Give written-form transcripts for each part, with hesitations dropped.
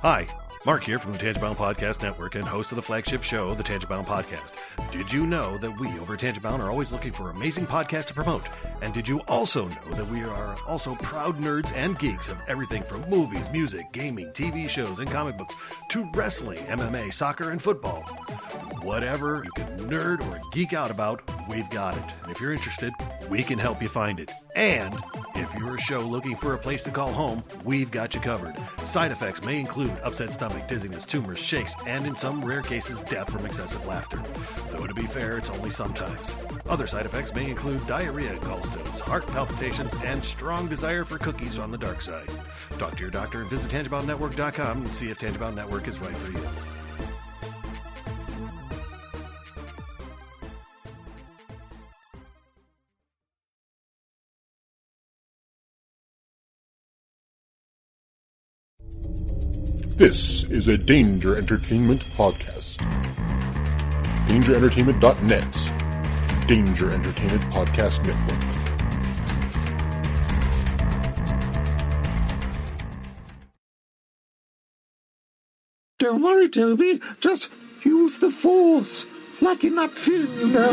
Hi, Mark here from the Tangibound Podcast Network and host of the flagship show, the Tangibound Podcast. Did you know that we over at Tangibound are always looking for amazing podcasts to promote? And did you also know that we are also proud nerds and geeks of everything from movies, music, gaming, TV shows, and comic books to wrestling, MMA, soccer, and football? Whatever you can nerd or geek out about, we've got it. And if you're interested, we can help you find it. And if you're a show looking for a place to call home, we've got you covered. Side effects may include upset stomach, dizziness, tumors, shakes, and in some rare cases, death from excessive laughter. Though to be fair, it's only sometimes. Other side effects may include diarrhea, gallstones, heart palpitations, and strong desire for cookies on the dark side. Talk to your doctor and visit TangiboundNetwork.com and see if Tangibound Network is right for you. This is a Danger Entertainment podcast. DangerEntertainment.net. Danger Entertainment Podcast Network. Don't worry, Toby. Just use the Force. Like in that film, you know.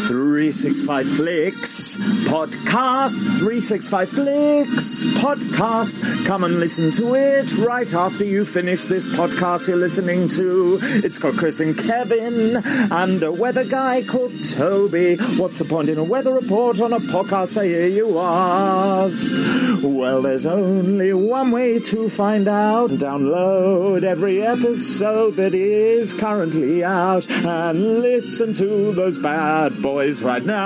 365 Flicks Podcast. 365 Flicks Podcast. Come and listen to it right after you finish this podcast you're listening to. It's got Chris and Kevin and a weather guy called Toby. What's the point in a weather report on a podcast, I hear you ask? Well, there's only one way to find out. Download every episode that is currently out and listen to those bad boys right now.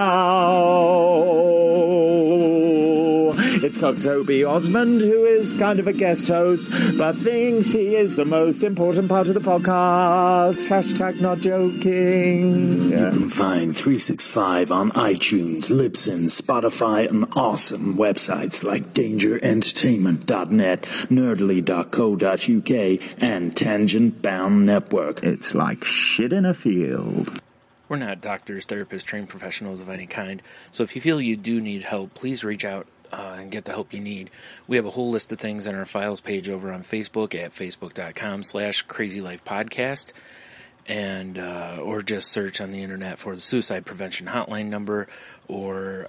It's got Toby Osmond, who is kind of a guest host, but thinks he is the most important part of the podcast. Hashtag not joking. You can find 365 on iTunes, Libsyn, Spotify, and awesome websites like DangerEntertainment.net, Nerdly.co.uk, and Tangent Bound Network. It's like shit in a field. We're not doctors, therapists, trained professionals of any kind, so if you feel you do need help, please reach out and get the help you need. We have a whole list of things on our files page over on Facebook at facebook.com/crazylifepodcast, and or just search on the internet for the suicide prevention hotline number, or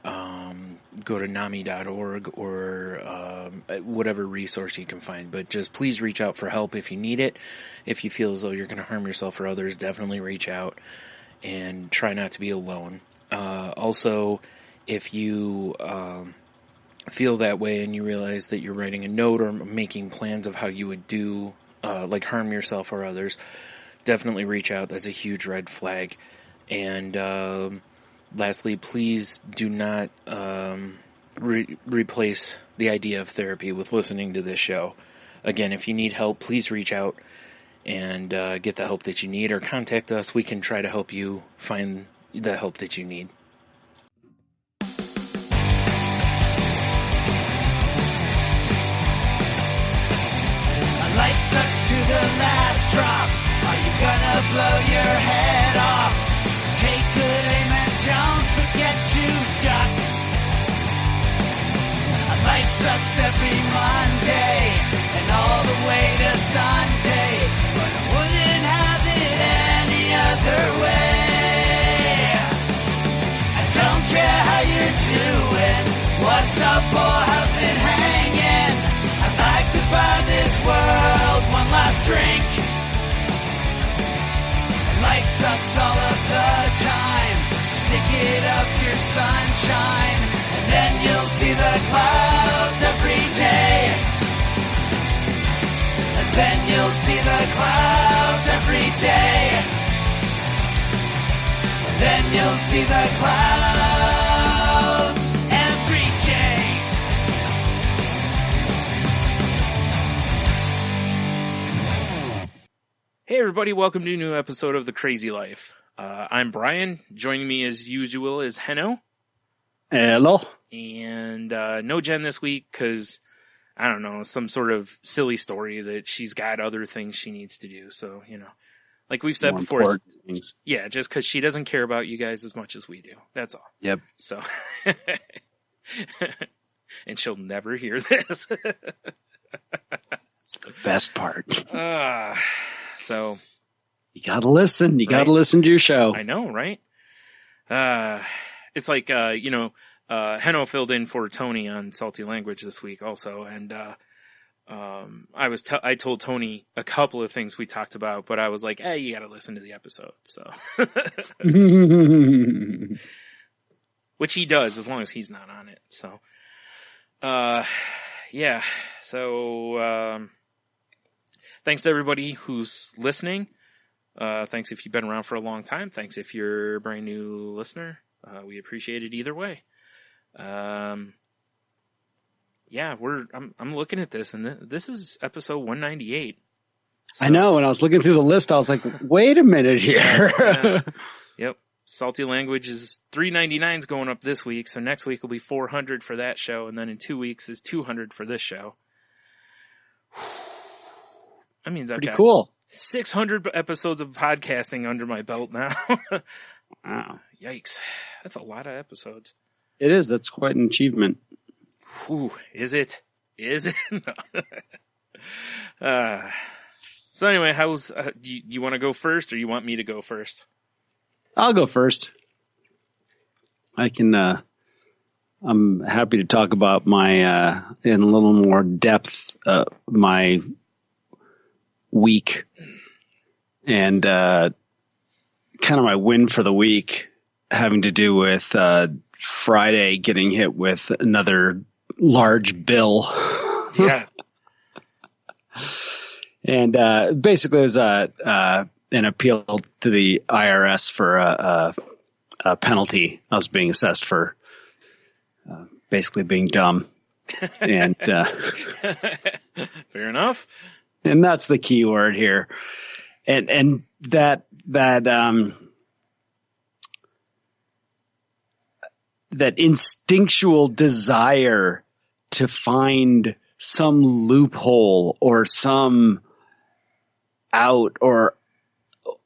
go to NAMI.org, or whatever resource you can find. But just please reach out for help if you need it. If you feel as though you're going to harm yourself or others, definitely reach out and try not to be alone. Also, if you feel that way and you realize that you're writing a note or making plans of how you would do, like harm yourself or others, definitely reach out. That's a huge red flag. And lastly, please do not replace the idea of therapy with listening to this show. Again, if you need help, please reach out and get the help that you need, or contact us. We can try to help you find the help that you need. Life sucks to the last drop. Are you gonna blow your head off? Take good aim and don't forget to duck. Life sucks every Monday and all the way to Sunday, but I wouldn't have it any other way. I don't care how you're doing, what's up or how's it hanging. I'd like to buy this world one last drink. Life sucks all of the time. Stick it up your sunshine, and then you'll see the clouds every day. And then you'll see the clouds every day. And then you'll see the clouds every day. Hey everybody, welcome to a new episode of The Crazy Life. I'm Brian. Joining me as usual is Henno. Hello. And no Jen this week because, I don't know, some sort of silly story that she's got other things she needs to do. So, you know, like we've said before, yeah, just because she doesn't care about you guys as much as we do. That's all. Yep. So, and she'll never hear this. It's the best part. So you gotta listen. You right? gotta listen to your show. I know, right? It's like, Heno filled in for Tony on Salty Language this week also. And, I told Tony a couple of things we talked about, but I was like, hey, you gotta listen to the episode. So, which he does as long as he's not on it. So, yeah. So, thanks to everybody who's listening. Thanks if you've been around for a long time. Thanks if you're a brand new listener. We appreciate it either way. Yeah, I'm looking at this, and this is episode 198. So, I know. When I was looking through the list, I was like, wait a minute here. Yeah. Yep. Salty Language is $3.99 is going up this week, so next week will be $400 for that show, and then in 2 weeks is $200 for this show. That means I've got cool. 600 episodes of podcasting under my belt now. Wow. Yikes. That's a lot of episodes. It is. That's quite an achievement. Whew. Is it? Is it? So anyway, how's, you want to go first or you want me to go first? I'll go first. I can, I'm happy to talk about my, in a little more depth, my week and, kind of my win for the week having to do with, Friday getting hit with another large bill. Yeah. And, basically it was, an appeal to the IRS for a penalty. I was being assessed for basically being dumb, and fair enough. And that's the key word here, and that instinctual desire to find some loophole or some out or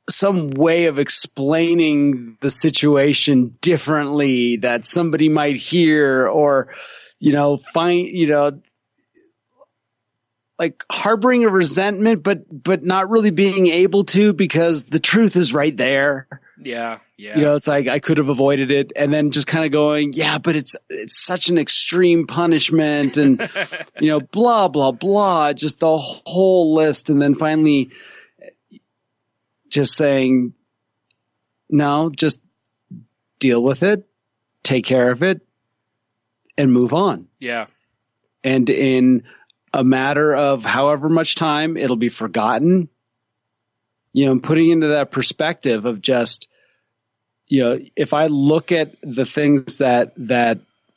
some way of explaining the situation differently that somebody might hear or, like harboring a resentment, but not really being able to because the truth is right there. Yeah. Yeah. It's like I could have avoided it and then just kind of going, yeah, but it's such an extreme punishment and, blah, blah, blah, just the whole list. And then finally, just saying, no, just deal with it, take care of it, and move on. Yeah. And in a matter of however much time, it'll be forgotten. Putting into that perspective of just, if I look at the things that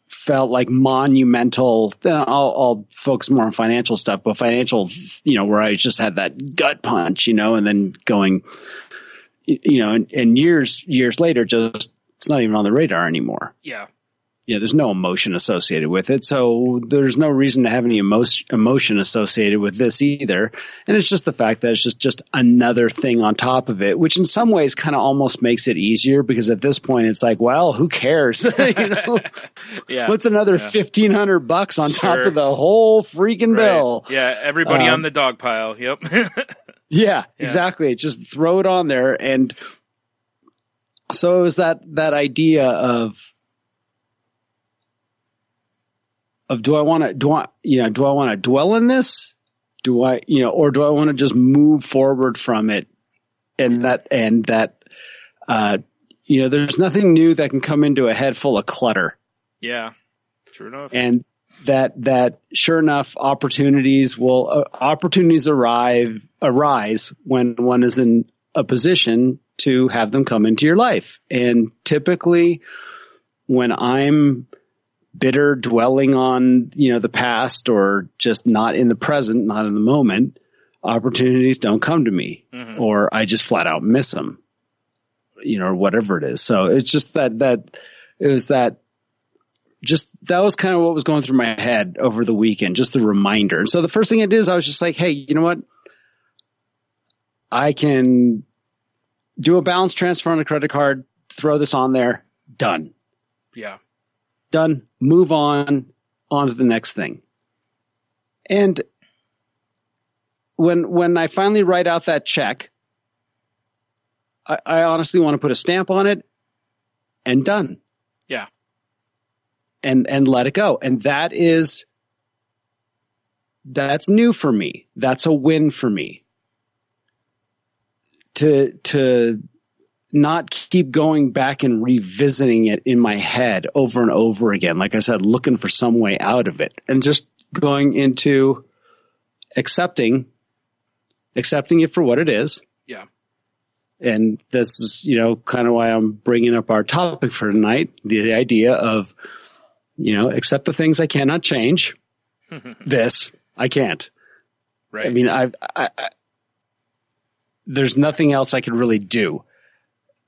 felt like monumental, then I'll focus more on financial stuff, but financial, where I just had that gut punch, and then going, and years later, just, it's not even on the radar anymore. Yeah. Yeah. There's no emotion associated with it. So there's no reason to have any emotion associated with this either. And it's just the fact that it's just another thing on top of it, which in some ways kind of almost makes it easier because at this point it's like, well, who cares? Yeah. What's another $1,500 on top of the whole freaking bill? Yeah. Everybody on the dog pile. Yep. Yeah, exactly. Just throw it on there. And so it was that idea of do I want to dwell in this? Or do I want to just move forward from it? And that, there's nothing new that can come into a head full of clutter. Yeah, true enough. And that sure enough, opportunities arise when one is in a position to have them come into your life. And typically when I'm bitter, dwelling on, the past or just not in the present, not in the moment, opportunities don't come to me or I just flat out miss them, or whatever it is. So it's just that was kind of what was going through my head over the weekend, just the reminder. And so the first thing I did is I was just like, hey, you know what? I can do a balance transfer on a credit card, throw this on there, done. Yeah. Done. Move on to the next thing. And when I finally write out that check, I honestly want to put a stamp on it and done. Yeah. And let it go. And that's new for me. That's a win for me. To not keep going back and revisiting it in my head over and over again. Like I said, looking for some way out of it, and just going into accepting it for what it is. Yeah. And this is, kind of why I'm bringing up our topic for tonight, the idea of, accept the things I cannot change. This I can't. Right. I mean, I there's nothing else I can really do.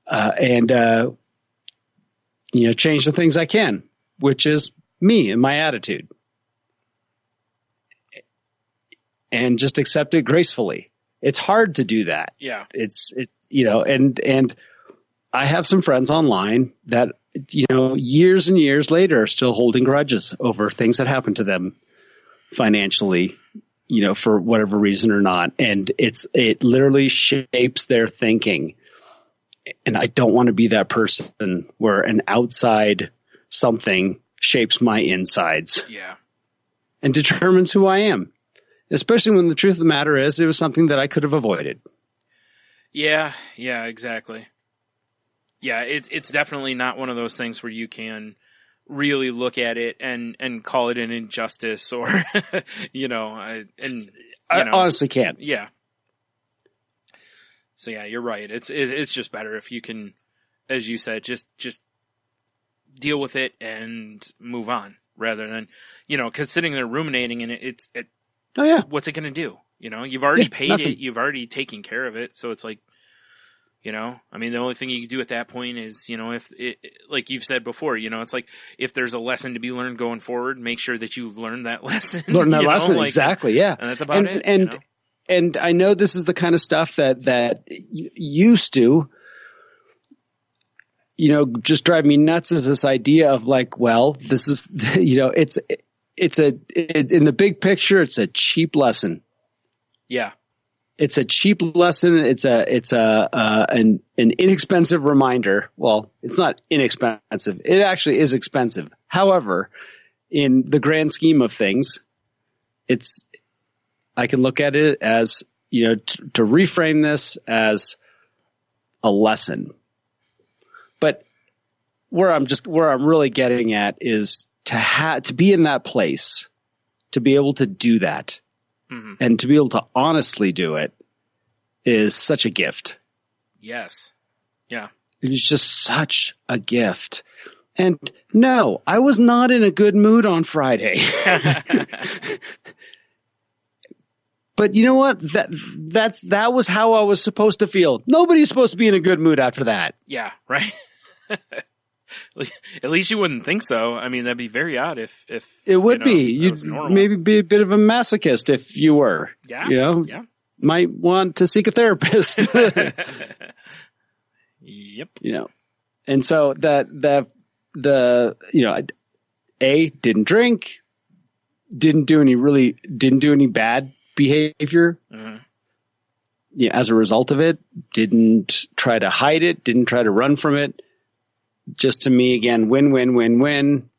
And change the things I can, which is me and my attitude, and just accept it gracefully. It's hard to do that. Yeah. It's and I have some friends online that, years and years later are still holding grudges over things that happened to them financially, for whatever reason or not. And it literally shapes their thinking. And I don't want to be that person where an outside something shapes my insides. Yeah. And determines who I am. Especially when the truth of the matter is it was something that I could have avoided. Yeah, exactly. Yeah, it's definitely not one of those things where you can really look at it and call it an injustice or, I honestly can't. Yeah. So yeah, you're right. It's just better if you can, as you said, just deal with it and move on rather than, because sitting there ruminating in it, oh yeah, what's it going to do? You've already paid nothing. it. You've already taken care of it. So it's like, the only thing you can do at that point is, if it, like you've said before, it's like if there's a lesson to be learned going forward, make sure that you've learned that lesson. Learn that lesson. Exactly. Yeah. And that's about it. And I know this is the kind of stuff that used to, just drive me nuts, is this idea of like, well, this is, in the big picture, it's a cheap lesson. Yeah. It's a cheap lesson. It's an inexpensive reminder. Well, it's not inexpensive. It actually is expensive. However, in the grand scheme of things, I can look at it as, to reframe this as a lesson. But where I'm really getting at is to be in that place, to be able to do that, and to be able to honestly do it is such a gift. Yes. Yeah. It's just such a gift. And no, I was not in a good mood on Friday. But you know what? That was how I was supposed to feel. Nobody's supposed to be in a good mood after that. Yeah, right. At least you wouldn't think so. I mean, that'd be very odd if it would be. You'd maybe be a bit of a masochist if you were. Yeah. Yeah. Might want to seek a therapist. Yep. And so didn't drink, didn't do any bad behavior. As a result of it, didn't try to hide it, didn't try to run from it. Just to me, again, win.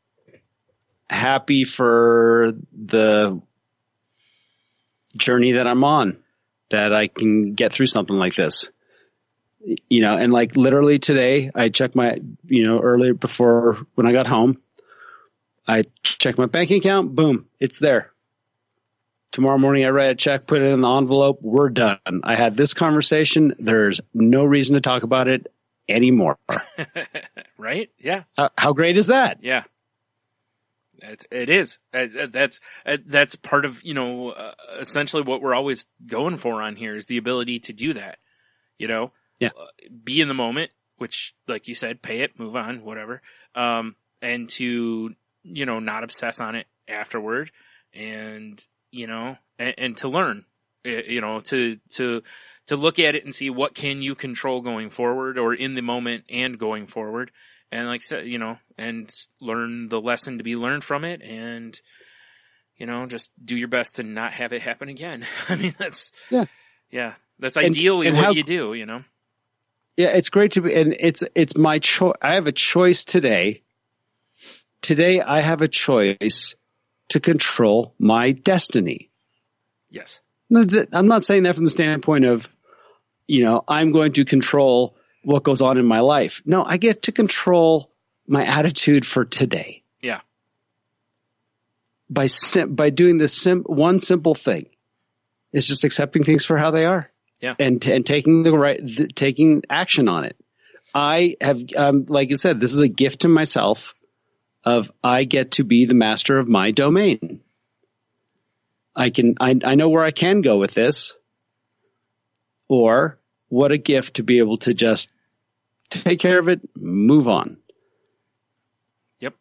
Happy for the journey that I'm on, that I can get through something like this. And like literally today, I checked my, earlier before when I got home, I checked my bank account, boom, it's there. Tomorrow morning, I write a check, put it in the envelope. We're done. I had this conversation. There's no reason to talk about it anymore. Right? Yeah. How great is that? Yeah. It is. That's part of, essentially what we're always going for on here is the ability to do that. Yeah. Be in the moment, which, like you said, pay it, move on, whatever. And to, not obsess on it afterward, and, and to learn, to look at it and see what can you control going forward, or in the moment and going forward. And like I said, and learn the lesson to be learned from it, and, just do your best to not have it happen again. I mean, that's that's And ideally what how- you do, Yeah, it's great to be, and it's my choice. I have a choice today. Today, I have a choice to control my destiny. Yes. I'm not saying that from the standpoint of, I'm going to control what goes on in my life. No, I get to control my attitude for today Yeah. by doing this one simple thing. It's just accepting things for how they are. Yeah. And taking taking action on it. I have, like I said, this is a gift to myself of I get to be the master of my domain. I know where I can go with this, or what a gift to be able to just take care of it, move on. Yep.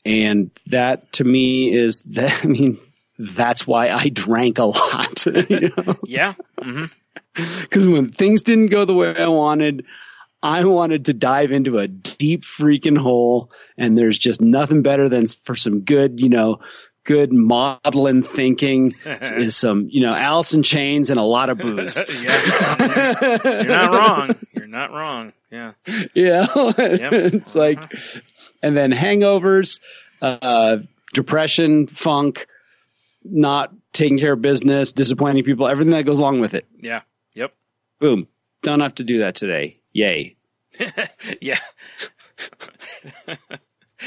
And that to me is that, that's why I drank a lot. Yeah. Mm-hmm. Because when things didn't go the way I wanted to dive into a deep freaking hole, and there's just nothing better than for some good, good modeling thinking is some, Alice in Chains and a lot of booze. Yeah. You're not wrong. You're not wrong. Yeah. Yeah. Yep. It's like, and then hangovers, depression, funk, not taking care of business, disappointing people, everything that goes along with it. Yeah. Yep. Boom. Don't have to do that today. Yay. Yeah.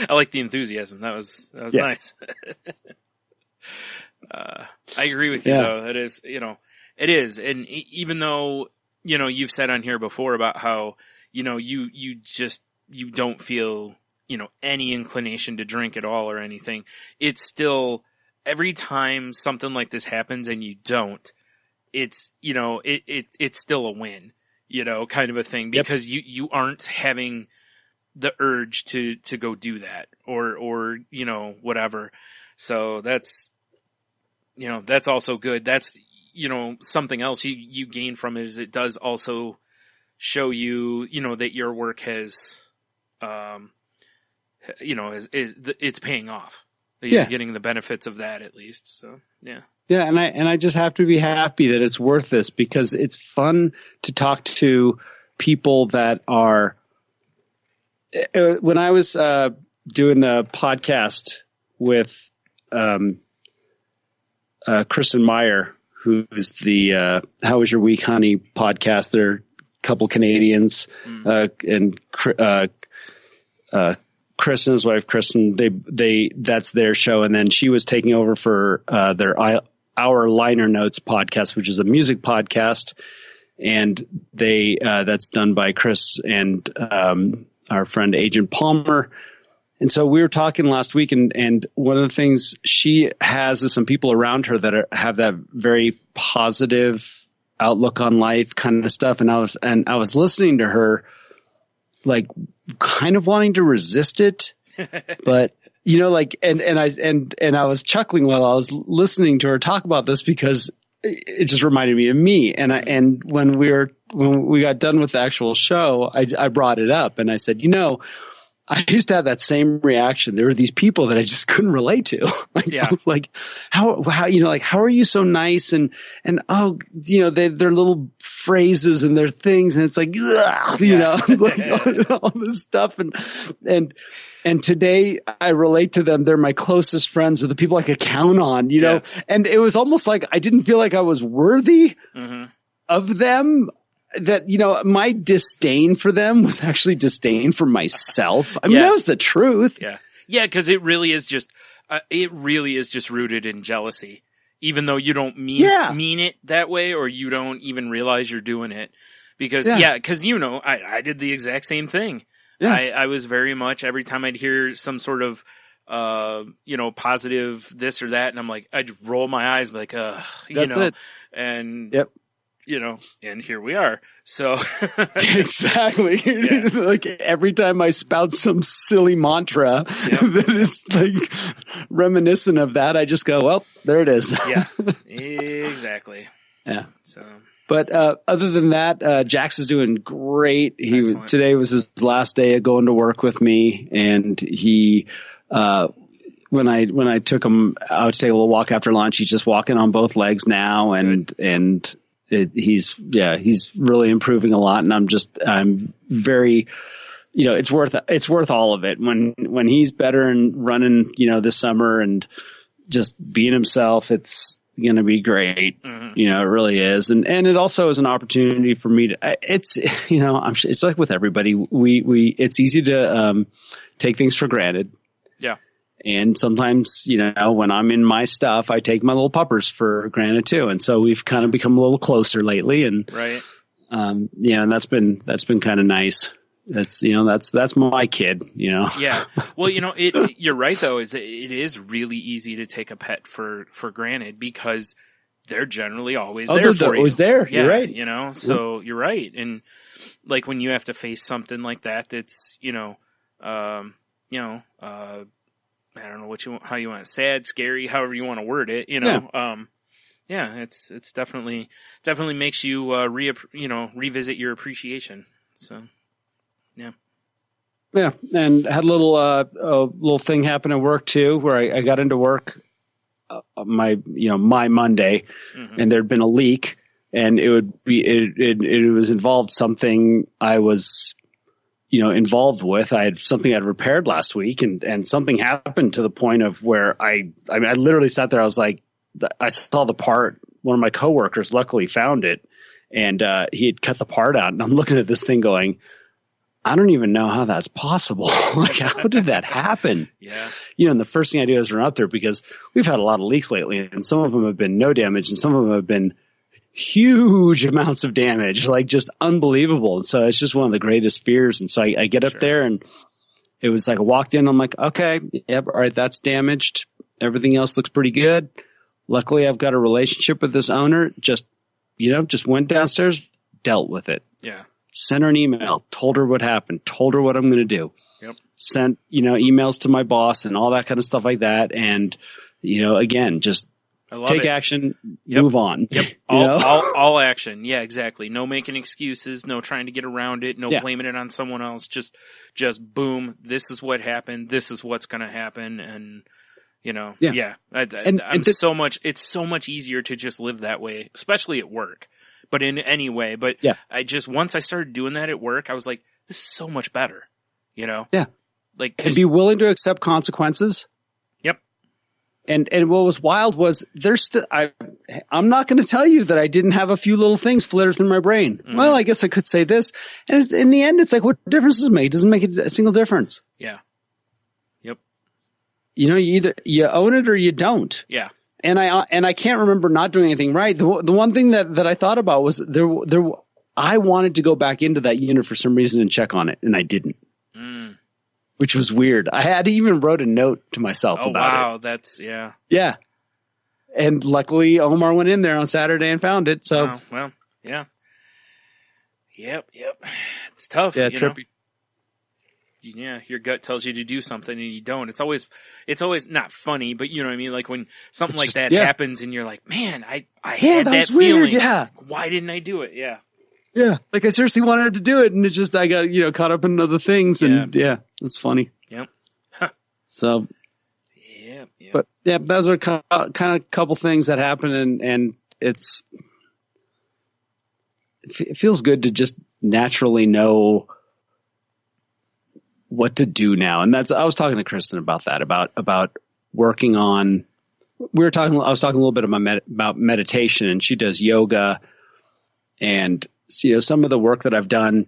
I like the enthusiasm. That was nice. I agree with you though. It is, it is. And even though, you've said on here before about how, you don't feel, any inclination to drink at all or anything. It's still, every time something like this happens and you don't, it's, it's still a win, kind of a thing, because you aren't having the urge to go do that or, whatever. So that's, that's also good. That's, something else you gain from it is it does also show you, that your work has, it's paying off. You're getting the benefits of that at least. So, yeah. Yeah. And I just have to be happy that it's worth this, because it's fun to talk to people that are, when I was, doing the podcast with, Kristen Meyer, who's the, How Was Your Week, Honey podcast. They're a couple Canadians, and, Chris and his wife, Kristen, that's their show. And then she was taking over for, our Liner Notes podcast, which is a music podcast. And that's done by Chris and, our friend Agent Palmer. And so we were talking last week, and one of the things she has is some people around her that have that very positive outlook on life kind of stuff. And I was listening to her, like, kind of wanting to resist it, but and I was chuckling while I was listening to her talk about this, because it just reminded me of me. And when we got done with the actual show, I brought it up and I said, I used to have that same reaction. There were these people that I just couldn't relate to. I was like, how, how are you so nice? And their little phrases and their things. And it's like, like all this stuff. And today I relate to them. They're my closest friends, or the people I could count on, and it was almost like I didn't feel like I was worthy of them. That, my disdain for them was actually disdain for myself. I mean, that was the truth. Yeah. Yeah. Cause it really is just rooted in jealousy, even though you don't mean it that way, or you don't even realize you're doing it, because I did the exact same thing. Yeah. I was very much, every time I'd hear some sort of, positive this or that, and I'm like, I'd roll my eyes, like, it. And and here we are. So exactly. Yeah. Like every time I spout some silly mantra that is like reminiscent of that, I just go, well, there it is. Yeah, exactly. Yeah. So, but other than that, Jax is doing great. Today was his last day of going to work with me, and he when I took him out to take a little walk after lunch, he's just walking on both legs now, and he's really improving a lot, and I'm very, it's worth all of it when he's better and running, this summer and just being himself. It's going to be great. Mm-hmm. It really is. And it also is an opportunity for me to, it's like with everybody, it's easy to, take things for granted. Yeah. And sometimes, when I'm in my stuff, I take my little puppers for granted too. And so we've kind of become a little closer lately, and, right. And that's been kind of nice. That's my kid, Yeah. Well, you're right though, it is really easy to take a pet for granted because they're generally always there for you. Always there. Yeah, you're right. So you're right. And like when you have to face something like that, that's, I don't know how you want it, sad, scary, however you want to word it, it's definitely makes you, revisit your appreciation. So, yeah. Yeah. And had a little thing happen at work too, where I got into work, my Monday, mm-hmm. and there'd been a leak, and it was involved something I was, involved with. I had something I'd repaired last week, and something happened to the point of where I literally sat there. I was like, I saw the part. One of my coworkers luckily found it, and he had cut the part out. And I'm looking at this thing going, I don't even know how that's possible. Like, how did that happen? Yeah. And the first thing I do is run up there, because we've had a lot of leaks lately, and some of them have been no damage, and some of them have been huge amounts of damage, like just unbelievable. And so it's just one of the greatest fears. And so I get up there, and it was like I walked in, I'm like, okay, yep, all right, that's damaged. Everything else looks pretty good. Luckily, I've got a relationship with this owner. Just went downstairs, dealt with it. Yeah. Sent her an email, told her what happened, told her what I'm going to do. Yep. Sent, emails to my boss and all that kind of stuff like that. And, again, just take action, move on. Yep. All action. Yeah, exactly. No making excuses, no trying to get around it, no blaming it on someone else. Just boom, this is what happened. This is what's going to happen. And, it's so much easier to just live that way, especially at work, but in any way. But once I started doing that at work, I was like, this is so much better, Yeah. Like, and be willing to accept consequences. Yep. And what was wild was I'm not going to tell you that I didn't have a few little things flitter through my brain. Mm-hmm. Well, I guess I could say this. And in the end, it's like, what difference does it make? It doesn't make a single difference. Yeah. Yep. You own it or you don't. Yeah. And I can't remember not doing anything right. The one thing that I thought about was I wanted to go back into that unit for some reason and check on it, and I didn't. Which was weird. I had even wrote a note to myself about it. Oh, wow. That's, yeah. Yeah. And luckily, Omar went in there on Saturday and found it. So, well, yeah. Yep. It's tough. Yeah, trippy. Yeah, your gut tells you to do something and you don't. It's always not funny, but you know what I mean? Like when something like that happens and you're like, man, I had that feeling. Weird, yeah. Why didn't I do it? Yeah. Yeah, like I seriously wanted to do it, and I got caught up in other things, and it's funny. Yep. So. Yep. But those are kind of couple things that happen, and it feels good to just naturally know what to do now, and I was talking to Kristen about that, about working on. I was talking a little bit about meditation, and she does yoga, and some of the work that I've done,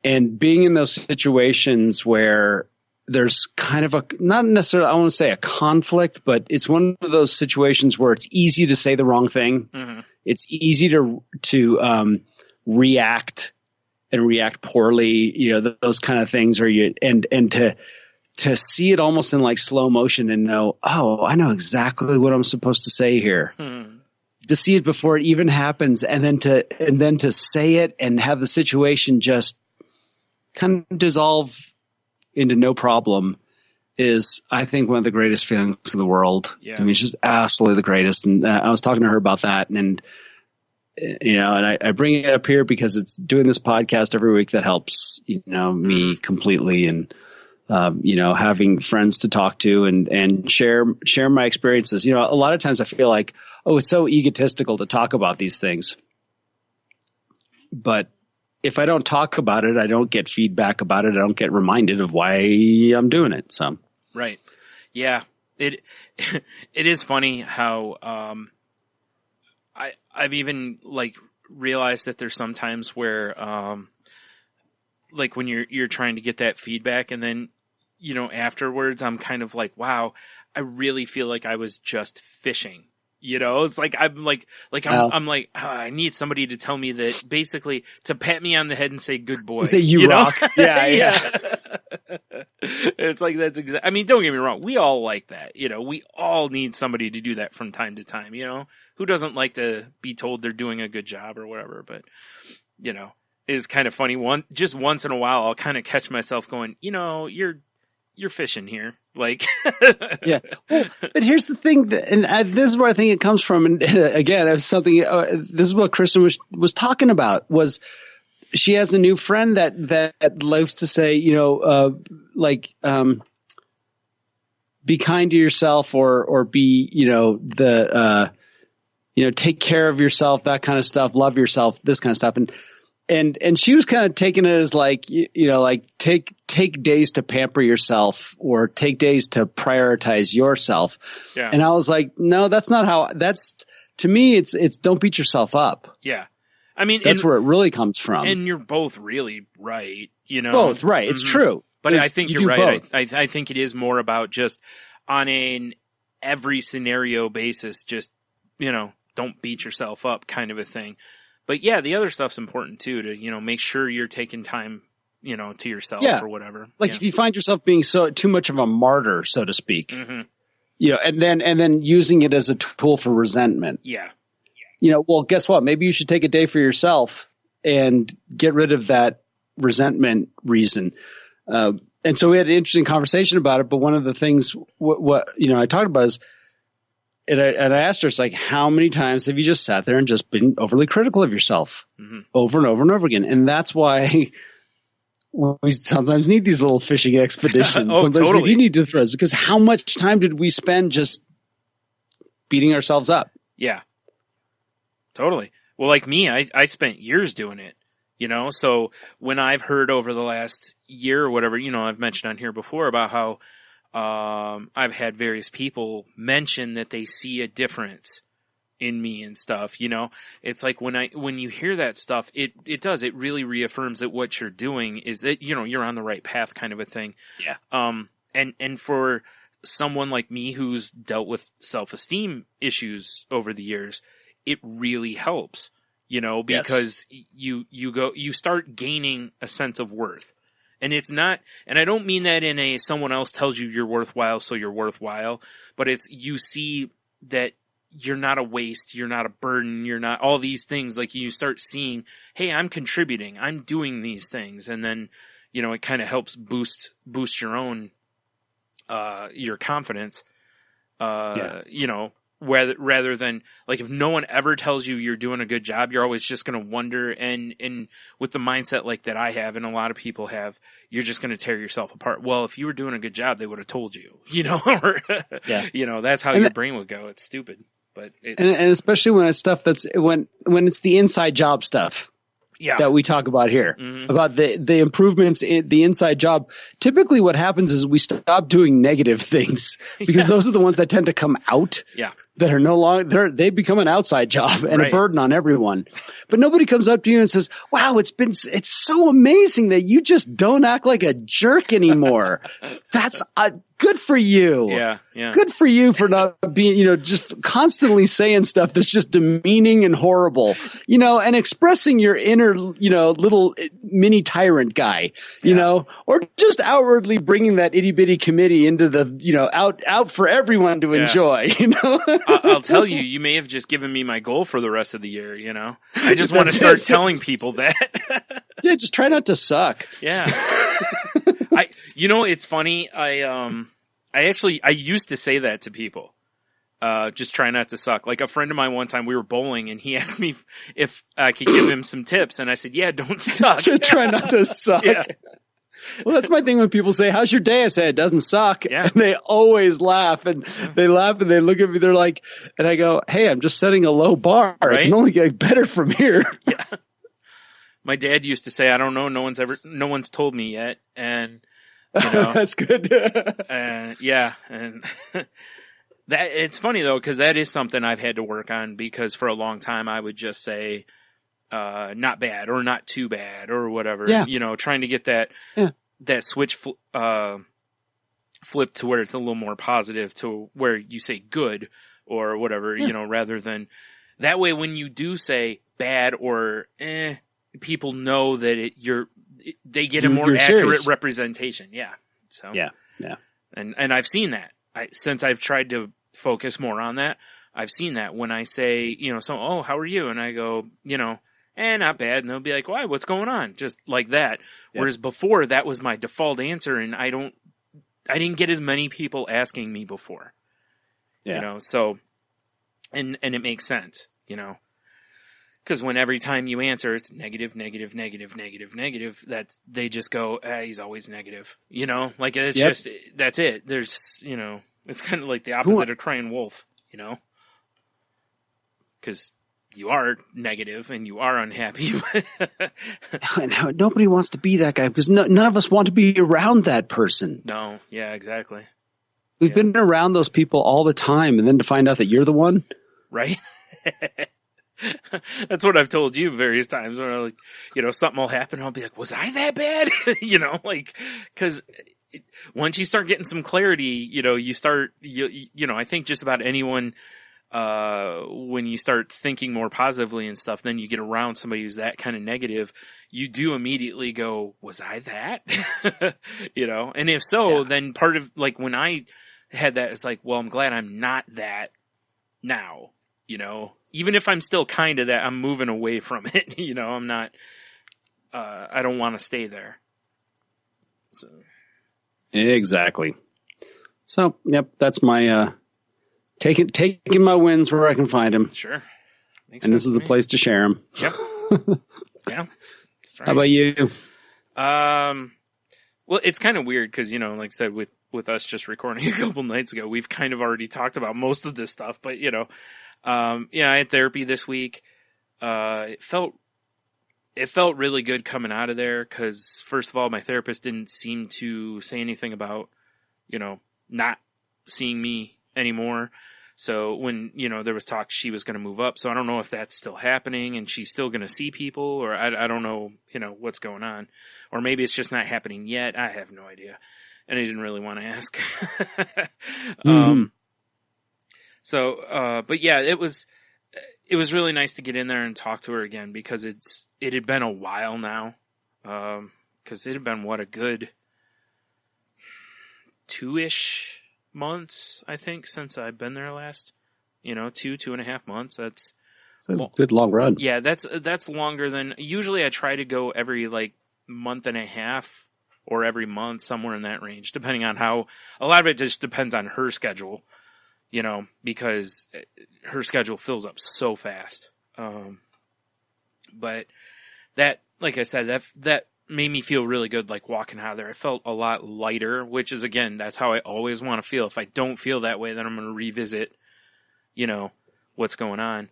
and being in those situations where there's kind of not necessarily, I want to say a conflict, but it's one of those situations where it's easy to say the wrong thing. Mm-hmm. It's easy to react and react poorly, those kind of things, and to see it almost in like slow motion and know, oh, I know exactly what I'm supposed to say here. Mm-hmm. To see it before it even happens, and then to say it and have the situation just kind of dissolve into no problem is, I think, one of the greatest feelings in the world. Yeah. I mean, it's just absolutely the greatest. And I was talking to her about that, and I bring it up here because it's doing this podcast every week that helps, me completely. And having friends to talk to and share my experiences. A lot of times I feel like, oh, it's so egotistical to talk about these things. But if I don't talk about it, I don't get feedback about it. I don't get reminded of why I'm doing it. So. Right. Yeah. It is funny how, I've even like realized that there's some times where, like when you're trying to get that feedback and then, afterwards I'm kind of like, wow, I really feel like I was just fishing. It's like, I'm like, I'm like, oh, I need somebody to tell me that, basically to pat me on the head and say, good boy. Say you rock. Yeah. It's like, that's exactly, I mean, don't get me wrong. We all like that. We all need somebody to do that from time to time. Who doesn't like to be told they're doing a good job or whatever, but it's kind of funny. Just once in a while, I'll kind of catch myself going, you're fishing here. Like, yeah. Well, but here's the thing, this is where I think it comes from. And again, it's something. This is what Kristen was talking about. Was she has a new friend that loves to say, be kind to yourself, or be, take care of yourself, that kind of stuff. Love yourself, this kind of stuff, and she was kind of taking it as like, take days to pamper yourself, or take days to prioritize yourself. Yeah. And I was like, no, that's not how. That's, to me, it's don't beat yourself up. Yeah. I mean, that's where it really comes from. And you're both really right. Both right. It's true. But I think you're right. I think it is more about just on an every scenario basis, just, don't beat yourself up kind of a thing. But yeah, the other stuff's important too, to, make sure you're taking time, to yourself or whatever. Like if you find yourself being too much of a martyr, so to speak, and then using it as a tool for resentment. Yeah. Well, guess what? Maybe you should take a day for yourself and get rid of that resentment reason. And so we had an interesting conversation about it. But one of the things what I talked about is, and I asked her, it's like, how many times have you just sat there and just been overly critical of yourself over and over and over again? And that's why we sometimes need these little fishing expeditions. Oh, sometimes totally. we do need to threads, because how much time did we spend just beating ourselves up? Yeah, totally. Well, like me, I spent years doing it, so when I've heard over the last year or whatever, I've mentioned on here before about how, I've had various people mention that they see a difference in me and stuff, it's like when you hear that stuff, it really reaffirms that what you're doing is that, you're on the right path kind of a thing. Yeah. And for someone like me who's dealt with self-esteem issues over the years, it really helps, because you start gaining a sense of worth. And it's not, and I don't mean that in a someone else tells you you're worthwhile, so you're worthwhile, but it's, you see that you're not a waste, you're not a burden, you're not all these things. Like you start seeing, hey, I'm contributing, I'm doing these things. And then, it kind of helps boost your own, your confidence, rather than like, if no one ever tells you you're doing a good job, you're always just going to wonder. And with the mindset like that I have, and a lot of people have, you're just going to tear yourself apart. Well, if you were doing a good job, they would have told you, or, that's how your brain would go. It's stupid, but and especially when it's stuff that's when it's the inside job stuff. Yeah. That we talk about here, about the improvements in the inside job. Typically what happens is we stop doing negative things, because those are the ones that tend to come out. Yeah. That are no longer, they become an outside job and a burden on everyone. But nobody comes up to you and says, wow, it's so amazing that you just don't act like a jerk anymore. That's good for you. Yeah. Good for you for not being, just constantly saying stuff that's just demeaning and horrible, and expressing your inner, little mini tyrant guy, or just outwardly bringing that itty bitty committee into the, out for everyone to enjoy, I'll tell you, you may have just given me my goal for the rest of the year, I just want to start telling people that. Yeah, just try not to suck. Yeah. It's funny. I used to say that to people. Just try not to suck. Like a friend of mine one time, we were bowling and he asked me if I could give him some tips. And I said, yeah, don't suck. Just try not to suck. Yeah. Well, that's my thing when people say, how's your day? I say, it doesn't suck. Yeah. And they always laugh and they laugh and they look at me. They're like, and I go, hey, I'm just setting a low bar. Right? It can only get better from here. Yeah. My dad used to say, I don't know. No one's told me yet. And, you know, That's good. yeah. And that it's funny though, cause that is something I've had to work on because for a long time I would just say, not bad or not too bad or whatever, Yeah. you know, trying to get that, that switch, flipped to where it's a little more positive to where you say good or whatever, you know, rather than that way when you do say bad or people know that they get a more accurate serious. representation. Yeah. So, Yeah. and I've seen that since I've tried to focus more on that. I've seen that when I say, you know, so, oh, how are you? And I go, you know, not bad. And they'll be like, why, what's going on? Just like that. Yep. Whereas before that was my default answer. And I didn't get as many people asking me before, you know, so, and it makes sense, you know. Because when every time you answer, it's negative, that's, they just go, he's always negative, you know, like it's just, that's it. There's, you know, it's kind of like the opposite of crying wolf, you know, because you are negative and you are unhappy. And nobody wants to be that guy because none of us want to be around that person. No. Yeah, exactly. We've been around those people all the time. And then to find out that you're the one. Right. That's what I've told you various times where like, you know, something will happen. I'll be like, was I that bad? You know, like, cause once you start getting some clarity, you know, you know, I think just about anyone, when you start thinking more positively and stuff, then you get around somebody who's that kind of negative, you do immediately go, was I that? You know, and if so, then part of like when I had that, it's like, well, I'm glad I'm not that now, you know. Even if I'm still kind of that, I'm moving away from it. You know, I'm not, I don't want to stay there. So. Exactly. So, yep, that's my, taking my wins where I can find them. Sure. Makes and this is the place to share them. Yep. Yeah. That's right. How about you? Well, it's kind of weird because, you know, like I said, with us just recording a couple nights ago, we've kind of already talked about most of this stuff, but you know, yeah, I had therapy this week. It felt really good coming out of there because, first of all, my therapist didn't seem to say anything about, you know, not seeing me anymore. So when, you know, there was talk she was going to move up. So I don't know if that's still happening and she's still going to see people, or I don't know, you know, what's going on. Or maybe it's just not happening yet. I have no idea. And I didn't really want to ask. So, but yeah, it was really nice to get in there and talk to her again because it had been a while now. Cause it had been a good 2-ish months, I think, since I've been there last, you know, 2.5 months. That's a good long run. Yeah. That's longer than usually I try to go every like month and a half or every month, somewhere in that range, depending on how a lot of it just depends on her schedule. You know, because her schedule fills up so fast. But that, like I said, that made me feel really good, like walking out of there. I felt a lot lighter, which is, again, that's how I always want to feel. If I don't feel that way, then I'm going to revisit, you know, what's going on.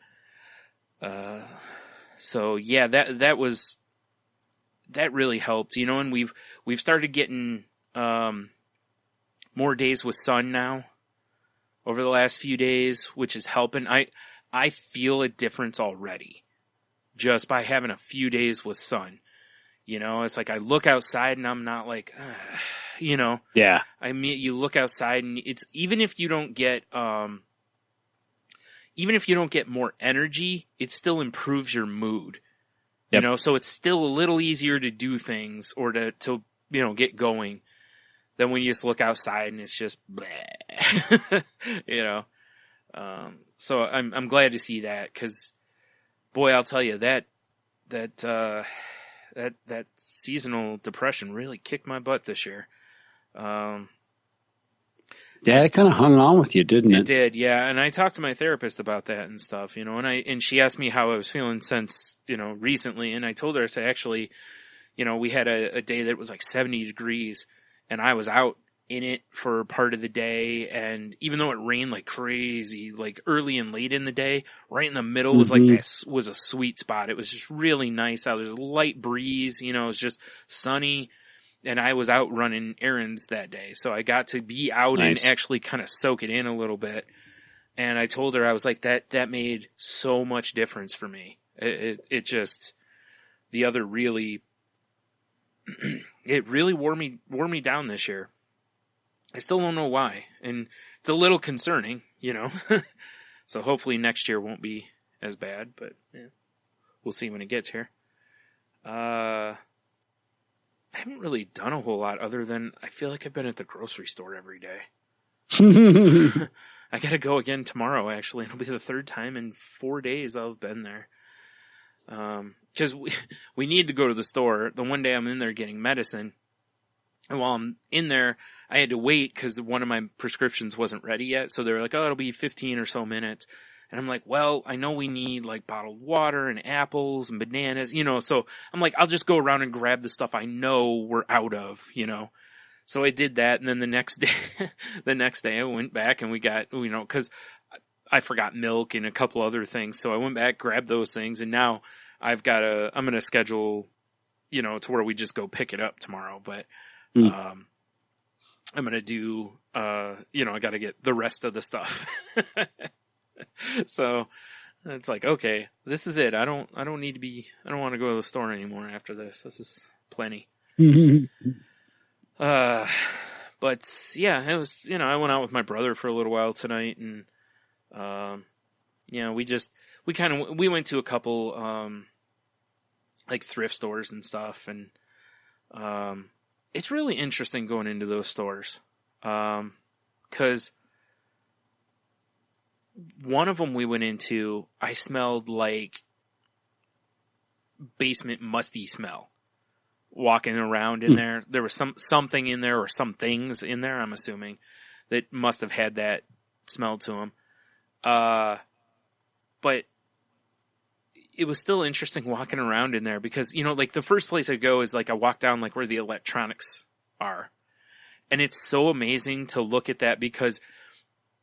So yeah, that really helped, you know, and we've started getting, more days with sun now. Over the last few days, which is helping. I feel a difference already just by having a few days with sun. You know, it's like I look outside and I'm not like, you know. Yeah. I mean, you look outside and it's even if you don't get more energy, it still improves your mood. Yep. You know, so it's still a little easier to do things or to you know, get going. Then when you just look outside and it's just bleh, you know. So I'm glad to see that because, boy, I'll tell you that seasonal depression really kicked my butt this year. Yeah, it kind of hung on with you, didn't it? It did, yeah. And I talked to my therapist about that and stuff, you know. And she asked me how I was feeling since, you know, recently, and I told her, I said, actually, we had a day that was like 70 degrees, and I was out in it for part of the day, and even though it rained like crazy, like early and late in the day, right in the middle was like that was a sweet spot. It was just really nice out. There's a light breeze, it was just sunny, and I was out running errands that day, so I got to be out and actually kind of soak it in a little bit. And I told her, I was like, that made so much difference for me. It just, the other really, it really wore me down this year. I still don't know why, and it's a little concerning, So hopefully next year won't be as bad, but we'll see when it gets here. I haven't really done a whole lot other than I feel like I've been at the grocery store every day. I gotta go again tomorrow, actually. It'll be the third time in 4 days I've been there. Because we need to go to the store. The one day I'm in there getting medicine, and while I'm in there, I had to wait because one of my prescriptions wasn't ready yet. So they were like, oh, it'll be 15 or so minutes. And I'm like, well, I know we need like bottled water and apples and bananas, so I'm like, I'll just go around and grab the stuff I know we're out of, So I did that. And then the next day I went back and we got, cause I forgot milk and a couple other things. So I went back, grabbed those things, and now I'm going to schedule, to where we just go pick it up tomorrow. But, I'm going to do, I got to get the rest of the stuff. So it's like, okay, this is it. I don't want to go to the store anymore after this. This is plenty. But yeah, it was, I went out with my brother for a little while tonight, and, we went to a couple, like thrift stores and stuff. And, it's really interesting going into those stores. 'Cause one of them we went into, I smelled like basement musty smell walking around in there. There was something in there, or some things in there, I'm assuming, that must have had that smell to them. But it was still interesting walking around in there because, like the first place I go is like I walk down like where the electronics are. And it's so amazing to look at that because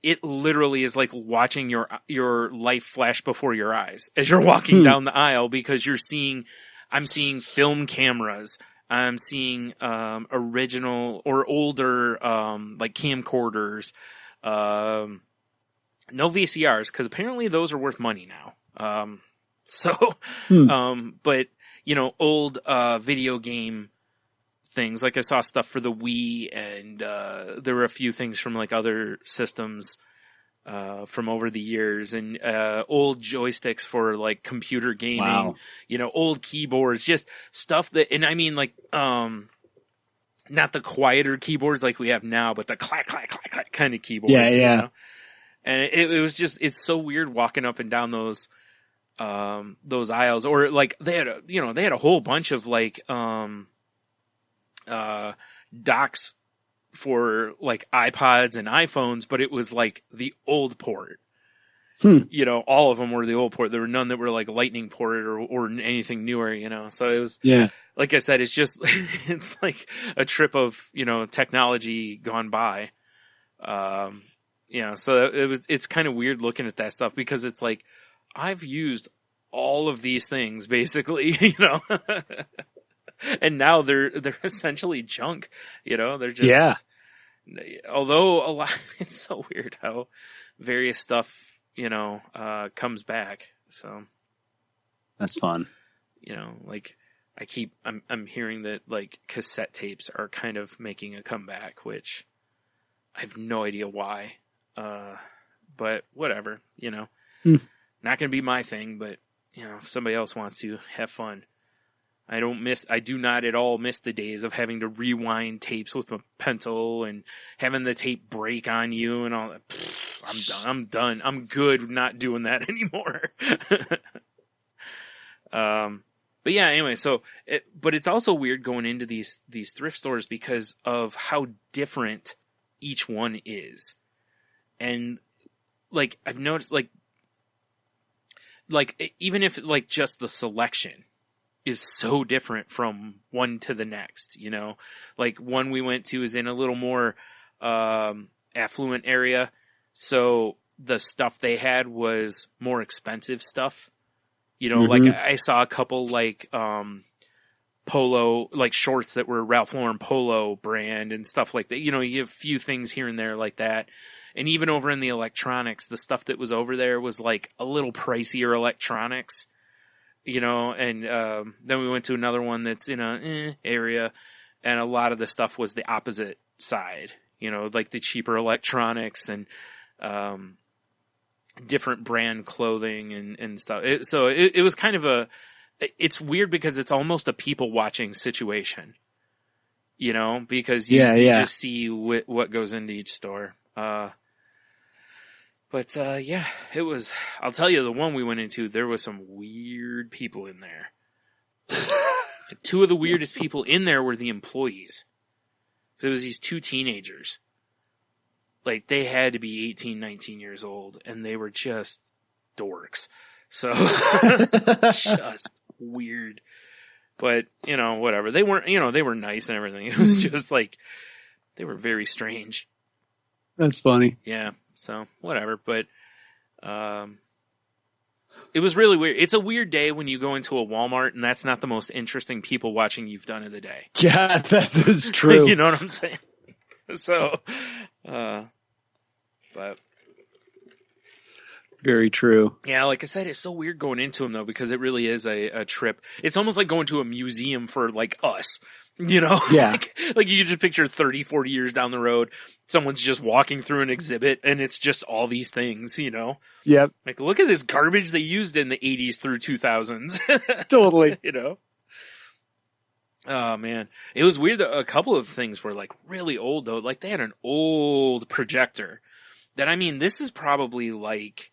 it literally is like watching your life flash before your eyes as you're walking down the aisle, because I'm seeing film cameras. I'm seeing, original or older, like camcorders, no VCRs, cause apparently those are worth money now. But old, video game things, like I saw stuff for the Wii, and there were a few things from like other systems from over the years, and old joysticks for like computer gaming, old keyboards, just stuff that, and I mean like not the quieter keyboards like we have now, but the clack clack clack clack kind of keyboards. And it was just, it's so weird walking up and down those aisles, or like they had a whole bunch of like docks for like iPods and iPhones, but it was like the old port. All of them were the old port. There were none that were like lightning port or anything newer, So it was, like I said, it's just, it's like a trip of, technology gone by. So it's kind of weird looking at that stuff, because it's like, I've used all of these things basically, and now they're essentially junk, they're just, although a lot, it's so weird how various stuff, comes back. So that's fun. Like I'm hearing that like cassette tapes are kind of making a comeback, which I have no idea why. But whatever, not going to be my thing, but if somebody else wants to have fun. I do not at all miss the days of having to rewind tapes with a pencil and having the tape break on you and all that. I'm done. I'm good not doing that anymore. But yeah, anyway, but it's also weird going into these thrift stores because of how different each one is. And like, I've noticed like even if like just the selection is so different from one to the next, you know? Like, one we went to is in a little more affluent area, so the stuff they had was more expensive stuff. You know, like I saw a couple like polo, like shorts that were Ralph Lauren Polo brand and stuff like that. You know, you have a few things here and there like that. And even over in the electronics, the stuff that was over there was like a little pricier electronics. You know, and then we went to another one that's in a area, and a lot of the stuff was the opposite side. You know, like the cheaper electronics and different brand clothing and stuff. It was kind of it's weird because it's almost a people watching situation. You know, because you just see what goes into each store. But it was, I'll tell you, the one we went into, there was some weird people in there. Two of the weirdest people in there were the employees. So it was these two teenagers. Like, they had to be 18, 19 years old, and they were just dorks. So, just weird. But, you know, whatever. They weren't, you know, they were nice and everything. It was just like, they were very strange. That's funny. Yeah. So, whatever. But, it was really weird. It's a weird day when you go into a Walmart and that's not the most interesting people watching you've done of the day. Yeah, that is true. You know what I'm saying? So, but. Very true. Yeah, like I said, it's so weird going into them though, because it really is a trip. It's almost like going to a museum for like us. You know? Yeah. like you just picture 30, 40 years down the road, someone's just walking through an exhibit and it's just all these things, you know? Yep. Like, look at this garbage they used in the 80s through 2000s. Totally. You know? Oh, man. It was weird that a couple of things were like really old though. Like they had an old projector that, I mean, this is probably like,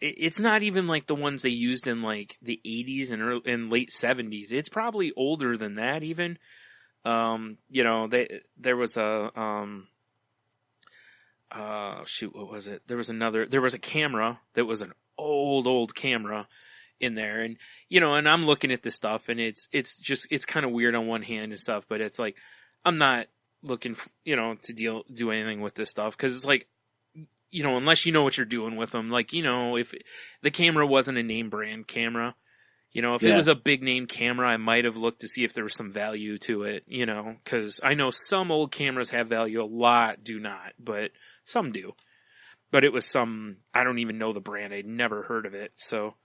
it's not even like the ones they used in like the 80s and late 70s. It's probably older than that even. You know, there was a, what was it? There was a camera that was an old camera in there. And, you know, and I'm looking at this stuff and it's kind of weird on one hand and stuff, but it's like, I'm not looking, you know, to do anything with this stuff. 'Cause it's like, you know, unless you know what you're doing with them, like, you know, if the camera wasn't a name brand camera, you know, if it was a big name camera, I might have looked to see if there was some value to it, you know, because I know some old cameras have value, a lot do not, but some do. But it was I don't even know the brand, I'd never heard of it, so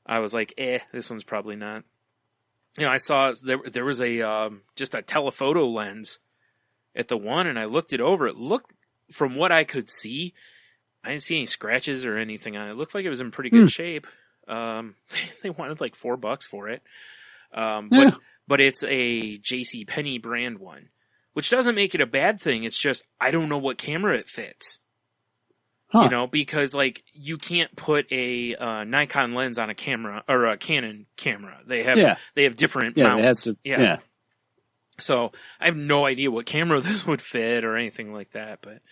I was like, this one's probably not. You know, I saw there was just a telephoto lens at the one, and I looked it over. It looked, from what I could see, I didn't see any scratches or anything on it. It looked like it was in pretty good shape. They wanted like $4 for it. But it's a JCPenney brand one, which doesn't make it a bad thing. It's just, I don't know what camera it fits. Huh. You know, because like you can't put a Nikon lens on a camera or a Canon camera. They have different mounts. So I have no idea what camera this would fit or anything like that. But,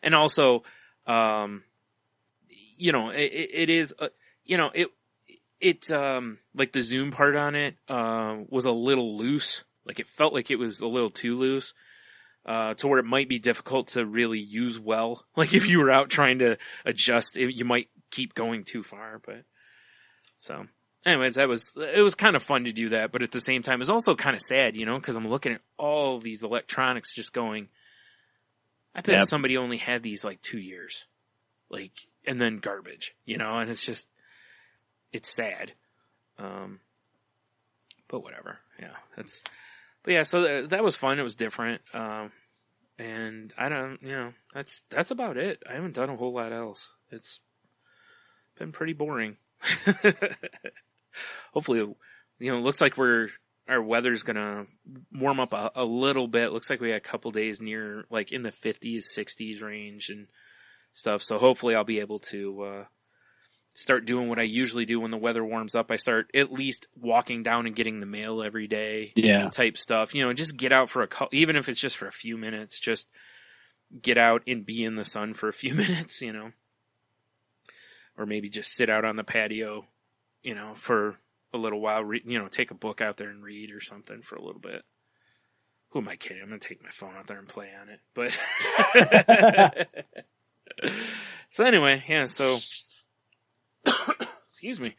and also, you know, it is, you know, it like the zoom part on it, was a little loose. Like it felt like it was a little too loose, to where it might be difficult to really use well. Like if you were out trying to adjust, you might keep going too far, but so. Anyways, it was kind of fun to do that, but at the same time, it was also kind of sad, you know, because I'm looking at all of these electronics just going, I bet somebody only had these like 2 years, like, and then garbage, you know, and it's just, it's sad. But whatever. Yeah. So that was fun. It was different. And I don't, you know, that's about it. I haven't done a whole lot else. It's been pretty boring. Hopefully, you know, it looks like our weather's gonna warm up a little bit. Looks like we had a couple days near, like, in the 50s, 60s range and stuff. So hopefully I'll be able to, start doing what I usually do when the weather warms up. I start at least walking down and getting the mail every day. Type stuff, you know, just get out for even if it's just for a few minutes, just get out and be in the sun for a few minutes, you know, or maybe just sit out on the patio, you know, for a little while, take a book out there and read or something for a little bit. Who am I kidding? I'm going to take my phone out there and play on it. But so anyway, yeah, so excuse me.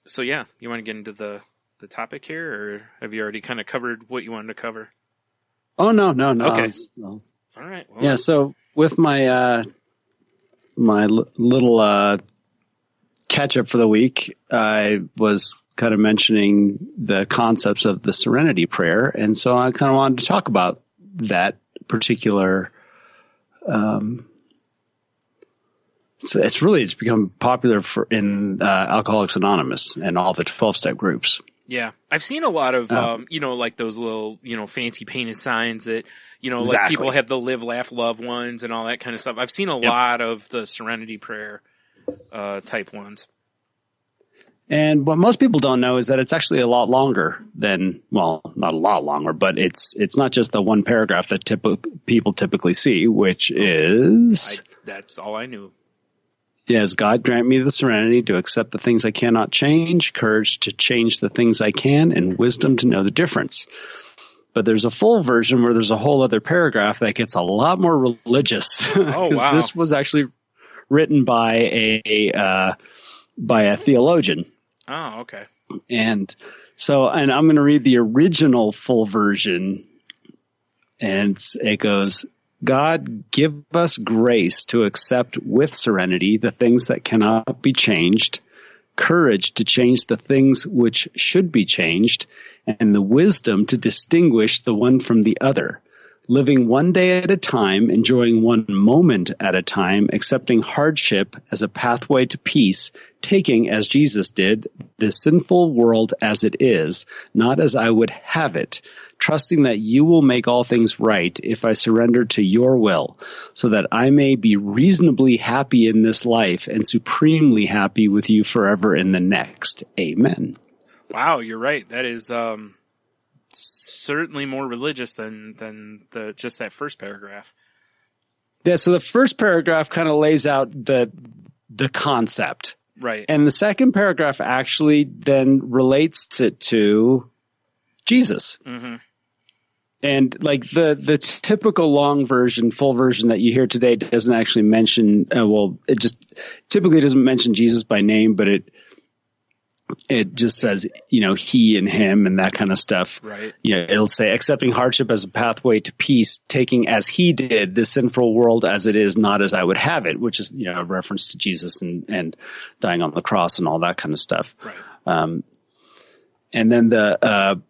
So yeah, you want to get into the topic here, or have you already kind of covered what you wanted to cover? Oh, no. Okay. No. All right. Well, Yeah, so with my little catch up for the week, I was kind of mentioning the concepts of the Serenity prayer, and so I kind of wanted to talk about that particular. It's become popular in Alcoholics Anonymous and all the 12-step groups. Yeah, I've seen a lot of like those little fancy painted signs that Exactly. like people have the live, laugh, love ones and all that kind of stuff. I've seen a lot of the Serenity prayer type ones. And what most people don't know is that it's actually a lot longer than, well, not a lot longer, but it's not just the one paragraph that people typically see, which is... That's all I knew. Yes, God grant me the serenity to accept the things I cannot change, courage to change the things I can, and wisdom to know the difference. But there's a full version where there's a whole other paragraph that gets a lot more religious. Oh, wow. This was actually written by a theologian. Oh, okay. And I'm going to read the original full version, and it goes, God, give us grace to accept with serenity the things that cannot be changed, courage to change the things which should be changed, and the wisdom to distinguish the one from the other. Living one day at a time, enjoying one moment at a time, accepting hardship as a pathway to peace, taking, as Jesus did, the sinful world as it is, not as I would have it, trusting that you will make all things right if I surrender to your will, so that I may be reasonably happy in this life and supremely happy with you forever in the next. Amen. Wow, you're right. That is certainly more religious than just that first paragraph. Yeah, so the first paragraph kind of lays out the concept. Right. And the second paragraph actually then relates it to Jesus. Mm-hmm. And like the typical long version, full version that you hear today doesn't actually mention, it just typically doesn't mention Jesus by name, but it just says, he and him and that kind of stuff. Right. It'll say accepting hardship as a pathway to peace, taking as he did the sinful world as it is, not as I would have it, which is, a reference to Jesus and dying on the cross and all that kind of stuff. Right. And then the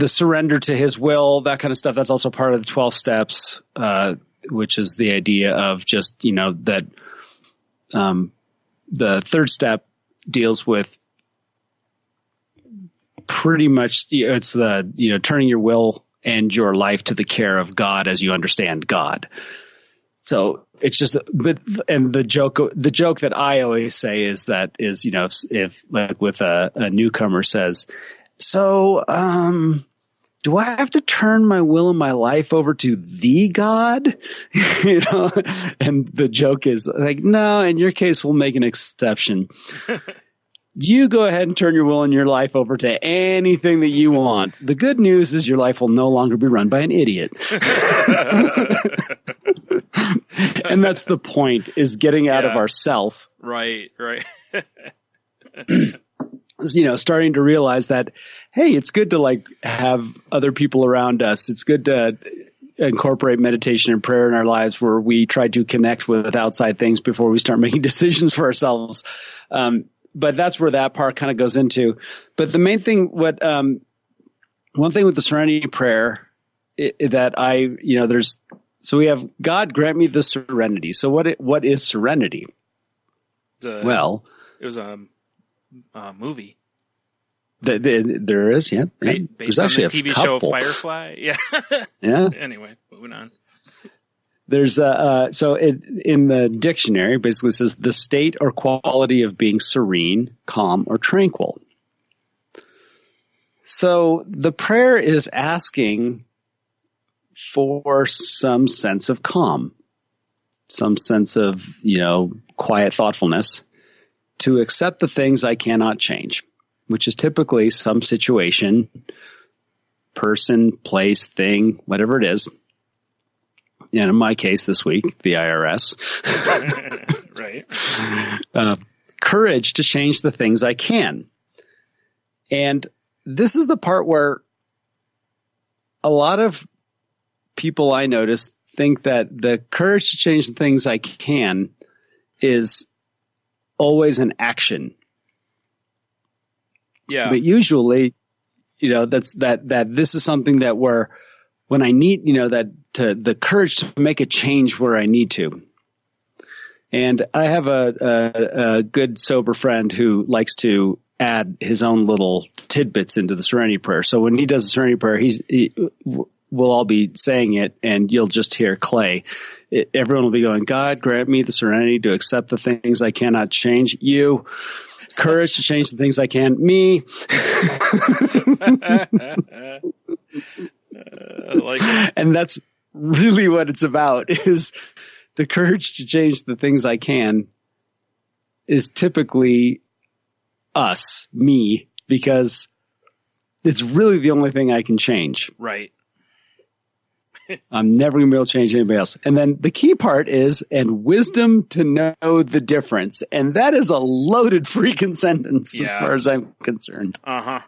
surrender to his will, that kind of stuff, that's also part of the 12 steps, which is the idea of just, that the third step deals with pretty much, it's the, turning your will and your life to the care of God as you understand God. So it's just, and the joke that I always say is if like with a newcomer says, so, do I have to turn my will and my life over to the God? And the joke is like, no, in your case, we'll make an exception. You go ahead and turn your will and your life over to anything that you want. The good news is your life will no longer be run by an idiot. And that's the point, is getting out of ourself. Right. Starting to realize that, hey, it's good to have other people around us. It's good to incorporate meditation and prayer in our lives where we try to connect with outside things before we start making decisions for ourselves. But that's where that part kind of goes into. But the main thing, one thing with the Serenity prayer so we have God grant me the serenity. So what is serenity? It was a movie. There is, yeah. Based There's on actually the TV a couple. show Firefly. Yeah. Yeah. Anyway, moving on. There's so in the dictionary basically says the state or quality of being serene, calm, or tranquil. So the prayer is asking for some sense of calm, some sense of, quiet thoughtfulness. to accept the things I cannot change, which is typically some situation, person, place, thing, whatever it is. And in my case this week, the IRS. Right. Courage to change the things I can. And this is the part where a lot of people I notice think that the courage to change the things I can is always an action. Yeah. But usually, that this is something that when I need, the courage to make a change where I need to. And I have a good sober friend who likes to add his own little tidbits into the Serenity Prayer. So when he does the Serenity Prayer, we'll all be saying it, and you'll just hear Clay. Everyone will be going, God, grant me the serenity to accept the things I cannot change. You, courage to change the things I can. Me. Like it. And that's really what it's about, is the courage to change the things I can is typically us, me, because it's really the only thing I can change. Right. I'm never going to be able to change anybody else. And then the key part is, and wisdom to know the difference. And that is a loaded freaking sentence as far as I'm concerned. Uh-huh.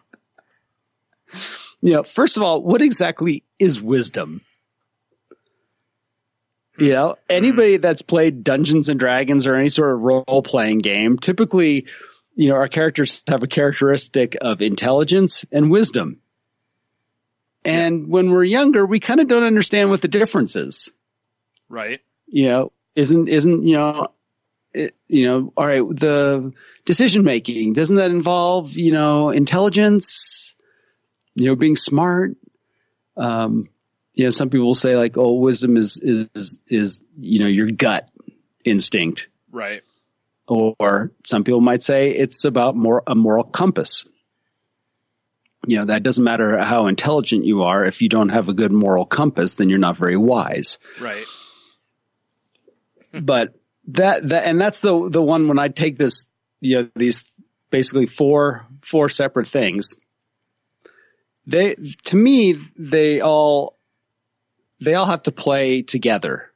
First of all, what exactly is wisdom? Anybody that's played Dungeons and Dragons or any sort of role-playing game, typically, our characters have a characteristic of intelligence and wisdom. And when we're younger, we kind of don't understand what the difference is. Right. All right, the decision making, doesn't that involve, intelligence, being smart? Some people will say like, oh, wisdom is your gut instinct. Right. Or some people might say it's about a moral compass. That doesn't matter how intelligent you are. If you don't have a good moral compass, then you're not very wise. Right. But that's the one when I take this, these basically four separate things. They all have to play together.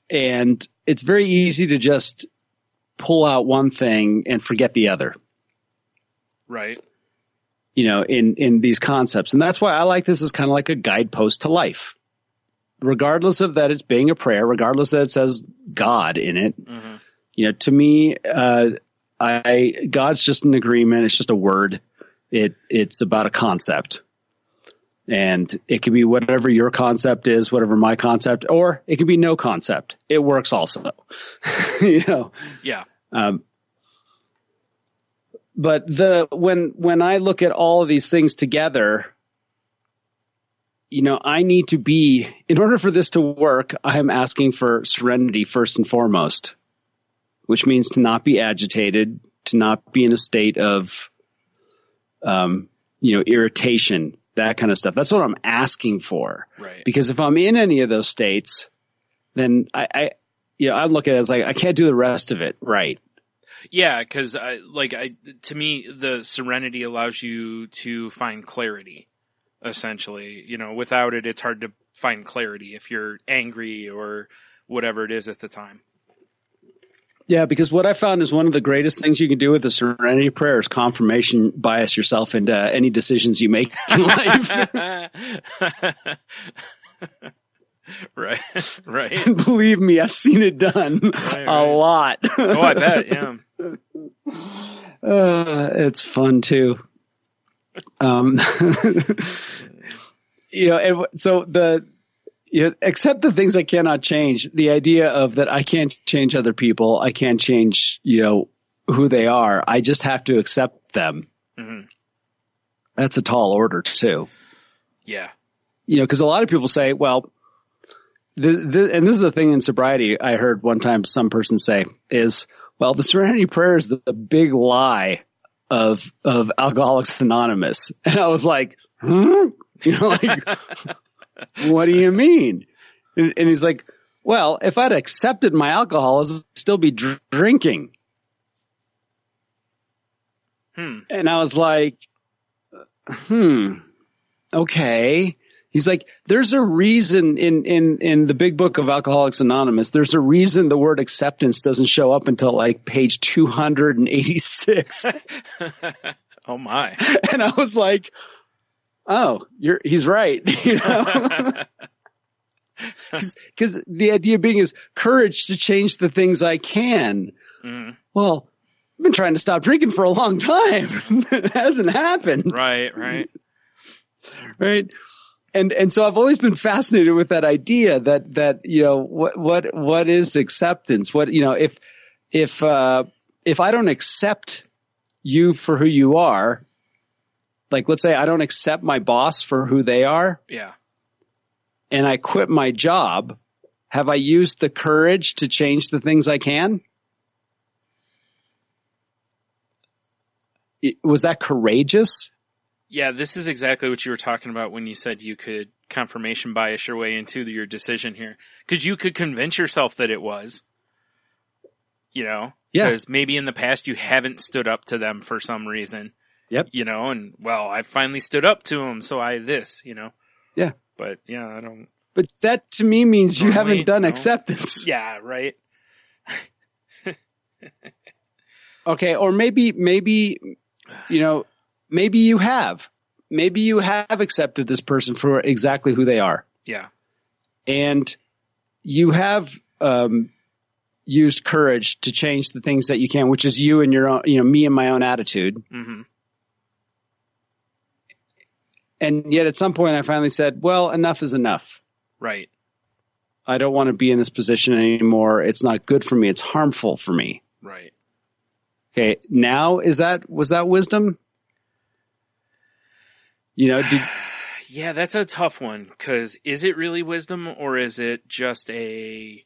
And it's very easy to just pull out one thing and forget the other. Right. In these concepts. And that's why I like this as kind of like a guidepost to life. Regardless of that it's being a prayer, regardless that it says God in it. Mm-hmm. To me, God's just an agreement. It's just a word. It's about a concept. And it can be whatever your concept is, whatever my concept, or it can be no concept. It works also. Yeah. But when I look at all of these things together, I need to be, in order for this to work, I am asking for serenity first and foremost, which means to not be agitated, to not be in a state of, irritation, that kind of stuff. That's what I'm asking for. Right. Because if I'm in any of those states, then I'm looking at it as like, I can't do the rest of it right. Yeah, because to me, the serenity allows you to find clarity. Essentially, without it, it's hard to find clarity if you're angry or whatever it is at the time. Yeah, because what I found is one of the greatest things you can do with the Serenity Prayer is confirmation bias yourself into any decisions you make in life. Right. And believe me, I've seen it done a lot. Oh, I bet, yeah. It's fun too. Accept the things I cannot change. The idea of that I can't change other people. I can't change, who they are. I just have to accept them. Mm-hmm. That's a tall order too. Yeah. Because a lot of people say, well, and this is the thing in sobriety I heard one time some person say is, well, the Serenity Prayer is the big lie of Alcoholics Anonymous. And I was like, what do you mean? And he's like, well, if I'd accepted my alcoholism, I'd still be drinking. And I was like, okay. He's like, there's a reason in the big book of Alcoholics Anonymous, there's a reason the word acceptance doesn't show up until like page 286. Oh my. And I was like, oh, he's right. You know, because the idea being is courage to change the things I can. Well, I've been trying to stop drinking for a long time. It hasn't happened. Right. Right. And so I've always been fascinated with that idea that you know, what is acceptance? What, you know, if I don't accept you for who you are, like, let's say I don't accept my boss for who they are. Yeah. And I quit my job, have I used the courage to change the things I can? Was that courageous? Yeah, this is exactly what you were talking about when you said you could confirmation bias your way into your decision here. Because you could convince yourself that it was, you know, because maybe in the past you haven't stood up to them for some reason. Yep. You know, and well, I finally stood up to them, so you know. Yeah. But yeah, I don't. But that to me means you Normally, haven't done no. acceptance. Yeah, right. Okay, or maybe you know, maybe you have. Maybe you have accepted this person for exactly who they are. Yeah. And you have used courage to change the things that you can, which is you and your own, you know, me and my own attitude. Mm-hmm. And yet at some point I finally said, well, enough is enough. Right. I don't want to be in this position anymore. It's not good for me. It's harmful for me. Right. Okay. Now was that wisdom? You know, yeah, that's a tough one, because is it really wisdom, or is it just I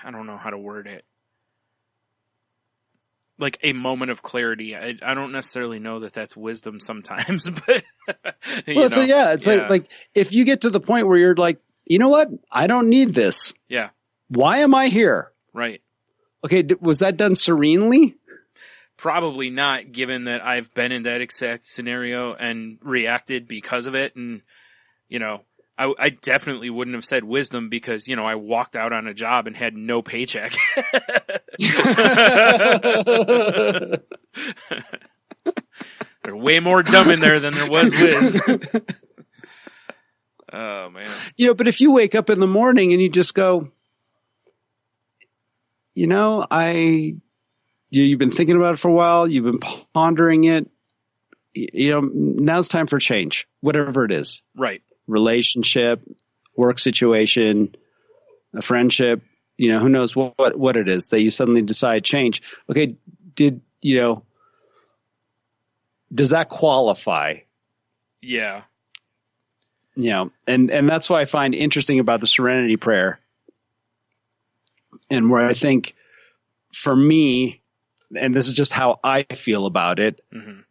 don't know how to word it. Like a moment of clarity. I don't necessarily know that that's wisdom sometimes, but well, so yeah, it's like if you get to the point where you're like, you know what? I don't need this. Yeah. Why am I here? Right. Okay. Was that done serenely? Probably not, given that I've been in that exact scenario and reacted because of it. And, you know, I definitely wouldn't have said wisdom because, you know, I walked out on a job and had no paycheck. There's way more dumb in there than there was whiz. Oh, man. You know, but if you wake up in the morning and you just go, you know, you've been thinking about it for a while, you've been pondering it, you know, now's time for change, whatever it is. Right. Relationship, work situation, a friendship, you know, who knows what it is that you suddenly decide change. Okay. Does that qualify? Yeah. You know, and that's why I find interesting about the Serenity prayer, and where I think for me, and this is just how I feel about it, mm-hmm.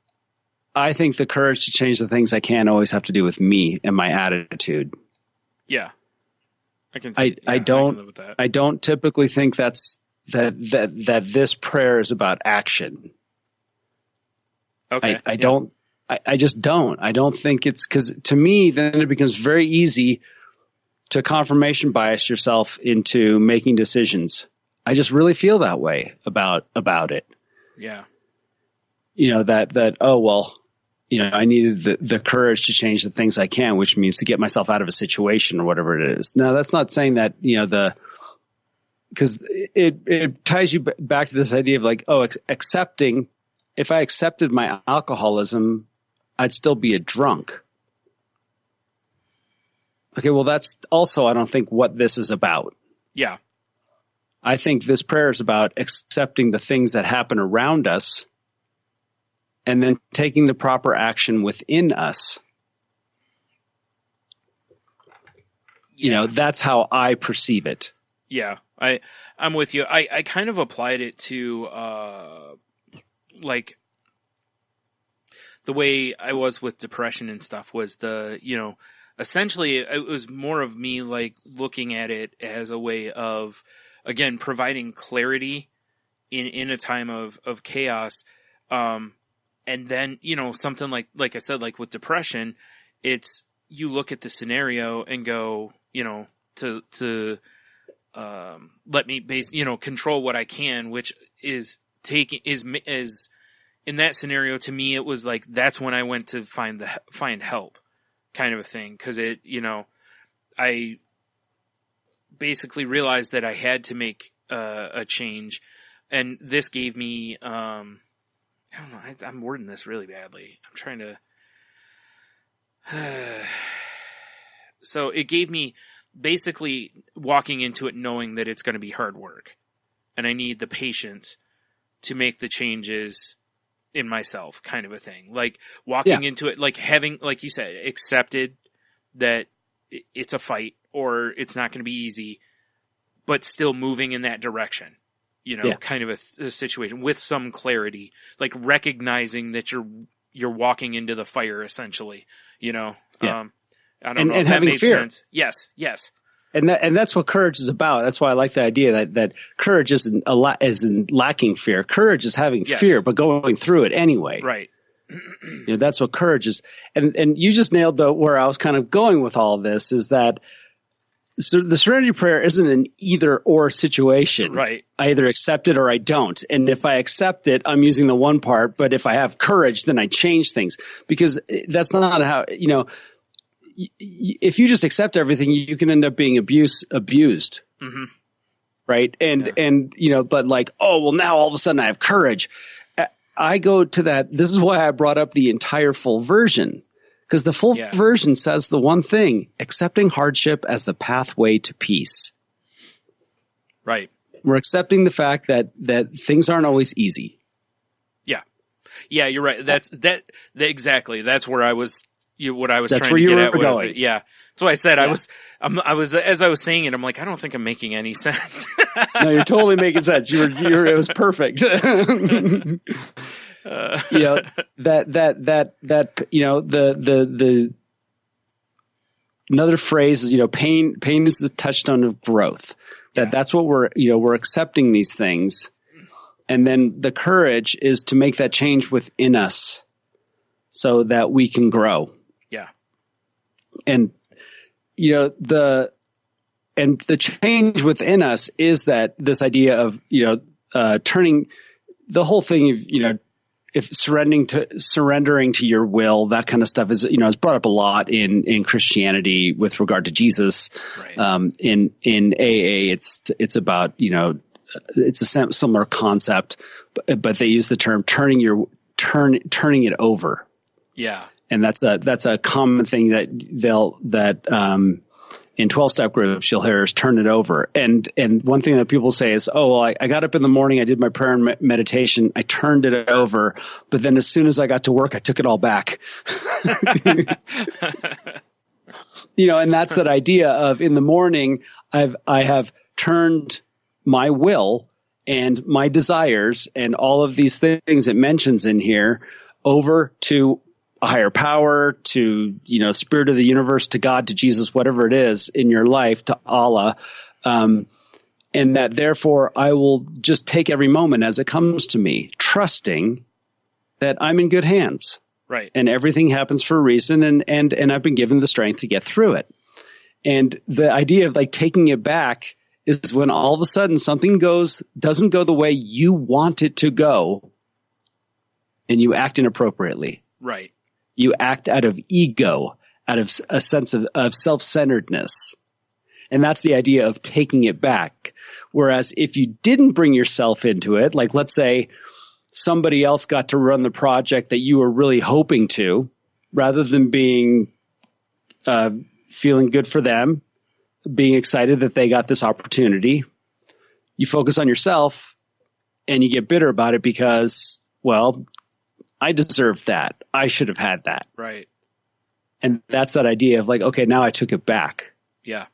I think the courage to change the things I can always have to do with me and my attitude. Yeah. I can I don't live with that. I don't typically think that this prayer is about action. Okay. I just don't. I don't think it's, because to me, then it becomes very easy to confirmation bias yourself into making decisions. I just really feel that way about it. Yeah. You know, that, oh, well, you know, I needed the courage to change the things I can, which means to get myself out of a situation or whatever it is. Now, that's not saying that, you know, because it ties you back to this idea of like, oh, accepting, if I accepted my alcoholism, I'd still be a drunk. Okay, well, that's also, I don't think, what this is about. Yeah. I think this prayer is about accepting the things that happen around us and then taking the proper action within us. You know, that's how I perceive it. Yeah, I'm with you. I kind of applied it to, like, the way I was with depression and stuff was essentially it was more of me like looking at it as a way of, again, providing clarity in a time of chaos. And then, something like I said, like with depression, it's, you look at the scenario and go, to let me control what I can, which is in that scenario, to me, it was like, that's when I went to find help kind of a thing. Cause I basically realized that I had to make a change, and this gave me, I don't know, I'm wording this really badly. I'm trying to, so it gave me basically walking into it knowing that it's going to be hard work, and I need the patience to make the changes in myself, kind of a thing. Like walking into it, like having, like you said, accepted that it's a fight or it's not going to be easy, but still moving in that direction, kind of a situation with some clarity, like recognizing that you're walking into the fire essentially, I don't know if that made sense. Yes. And that's what courage is about. That's why I like the idea that courage isn't lacking fear. Courage is having fear, but going through it anyway. Right. That's what courage is. And you just nailed where I was kind of going with all of this, is that the Serenity Prayer isn't an either or situation. Right. I either accept it or I don't. And if I accept it, I'm using the one part. But if I have courage, then I change things, because that's not how, if you just accept everything, you can end up being abused. Mm-hmm. Right. And, but like, oh, well, now all of a sudden I have courage. I go to that. This is why I brought up the entire full version, because the full version says the one thing: accepting hardship as the pathway to peace. Right. We're accepting the fact that things aren't always easy. Yeah. Yeah, you're right. That's exactly. That's where I was. What I was That's trying where to you get were at. Going. Yeah. That's why I said I was, as I was saying it, I'm like, I don't think I'm making any sense. No, you're totally making sense. It was perfect. The another phrase is, pain is the touchstone of growth. That's what we're accepting these things. And then the courage is to make that change within us so that we can grow. Yeah. And, the change within us is that this idea of, turning the whole thing of, if surrendering to your will, that kind of stuff is, is brought up a lot in Christianity with regard to Jesus. Right. In AA, it's about, it's a similar concept, but they use the term turning it over. Yeah. And that's a common thing that in 12-step groups you'll hear is turn it over. And one thing that people say is, oh, well, I got up in the morning, I did my prayer and meditation, I turned it over, but then as soon as I got to work, I took it all back. And that's that idea of, in the morning, I have turned my will and my desires and all of these things it mentions in here over to a higher power, to, spirit of the universe, to God, to Jesus, whatever it is in your life, to Allah. And that therefore I will just take every moment as it comes to me, trusting that I'm in good hands. Right. And everything happens for a reason. And I've been given the strength to get through it. And the idea of like taking it back is when all of a sudden something doesn't go the way you want it to go, and you act inappropriately. Right. You act out of ego, out of a sense of self-centeredness. And that's the idea of taking it back. Whereas if you didn't bring yourself into it, like let's say somebody else got to run the project that you were really hoping to, rather than being feeling good for them, being excited that they got this opportunity, you focus on yourself and you get bitter about it because, well, I deserved that. I should have had that. Right. And that's that idea of like, okay, now I took it back. Yeah.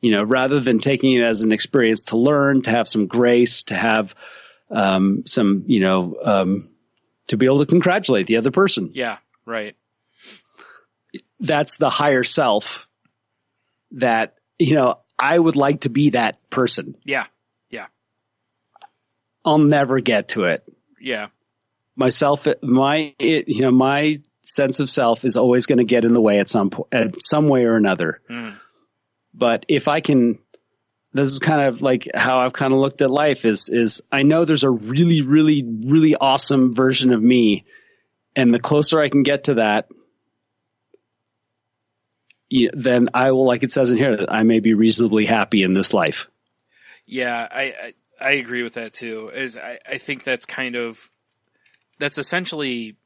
Rather than taking it as an experience to learn, to have some grace, to have some, to be able to congratulate the other person. Yeah. Right. That's the higher self that, I would like to be that person. Yeah. Yeah. I'll never get to it. Yeah. my sense of self is always going to get in the way at some way or another. But if I can, this is kind of like how I've kind of looked at life is I know there's a really, really, really awesome version of me. And the closer I can get to that, then I will, like it says in here, that I may be reasonably happy in this life. Yeah, I agree with that too. I think that's essentially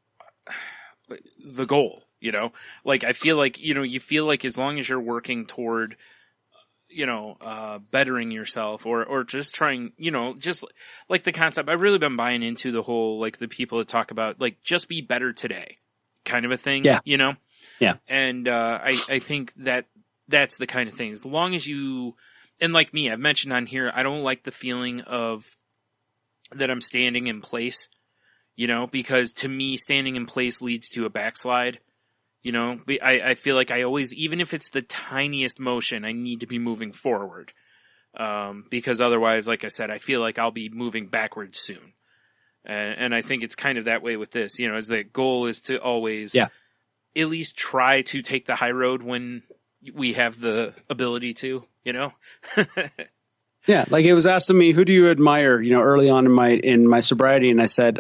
the goal, like I feel like, you feel like as long as you're working toward, bettering yourself or just trying, just like the concept, I've really been buying into the whole, like the people that talk about like, just be better today kind of a thing, Yeah. Yeah. And, I think that's the kind of thing, as long as you, and like me, I've mentioned on here, I don't like the feeling of that I'm standing in place, because to me, standing in place leads to a backslide. I feel like I always, even if it's the tiniest motion, I need to be moving forward. Because otherwise, like I said, I feel like I'll be moving backwards soon. And I think it's kind of that way with this, as the goal is to always at least try to take the high road when we have the ability to, Yeah, like it was asked of me, who do you admire, early on in my sobriety, and I said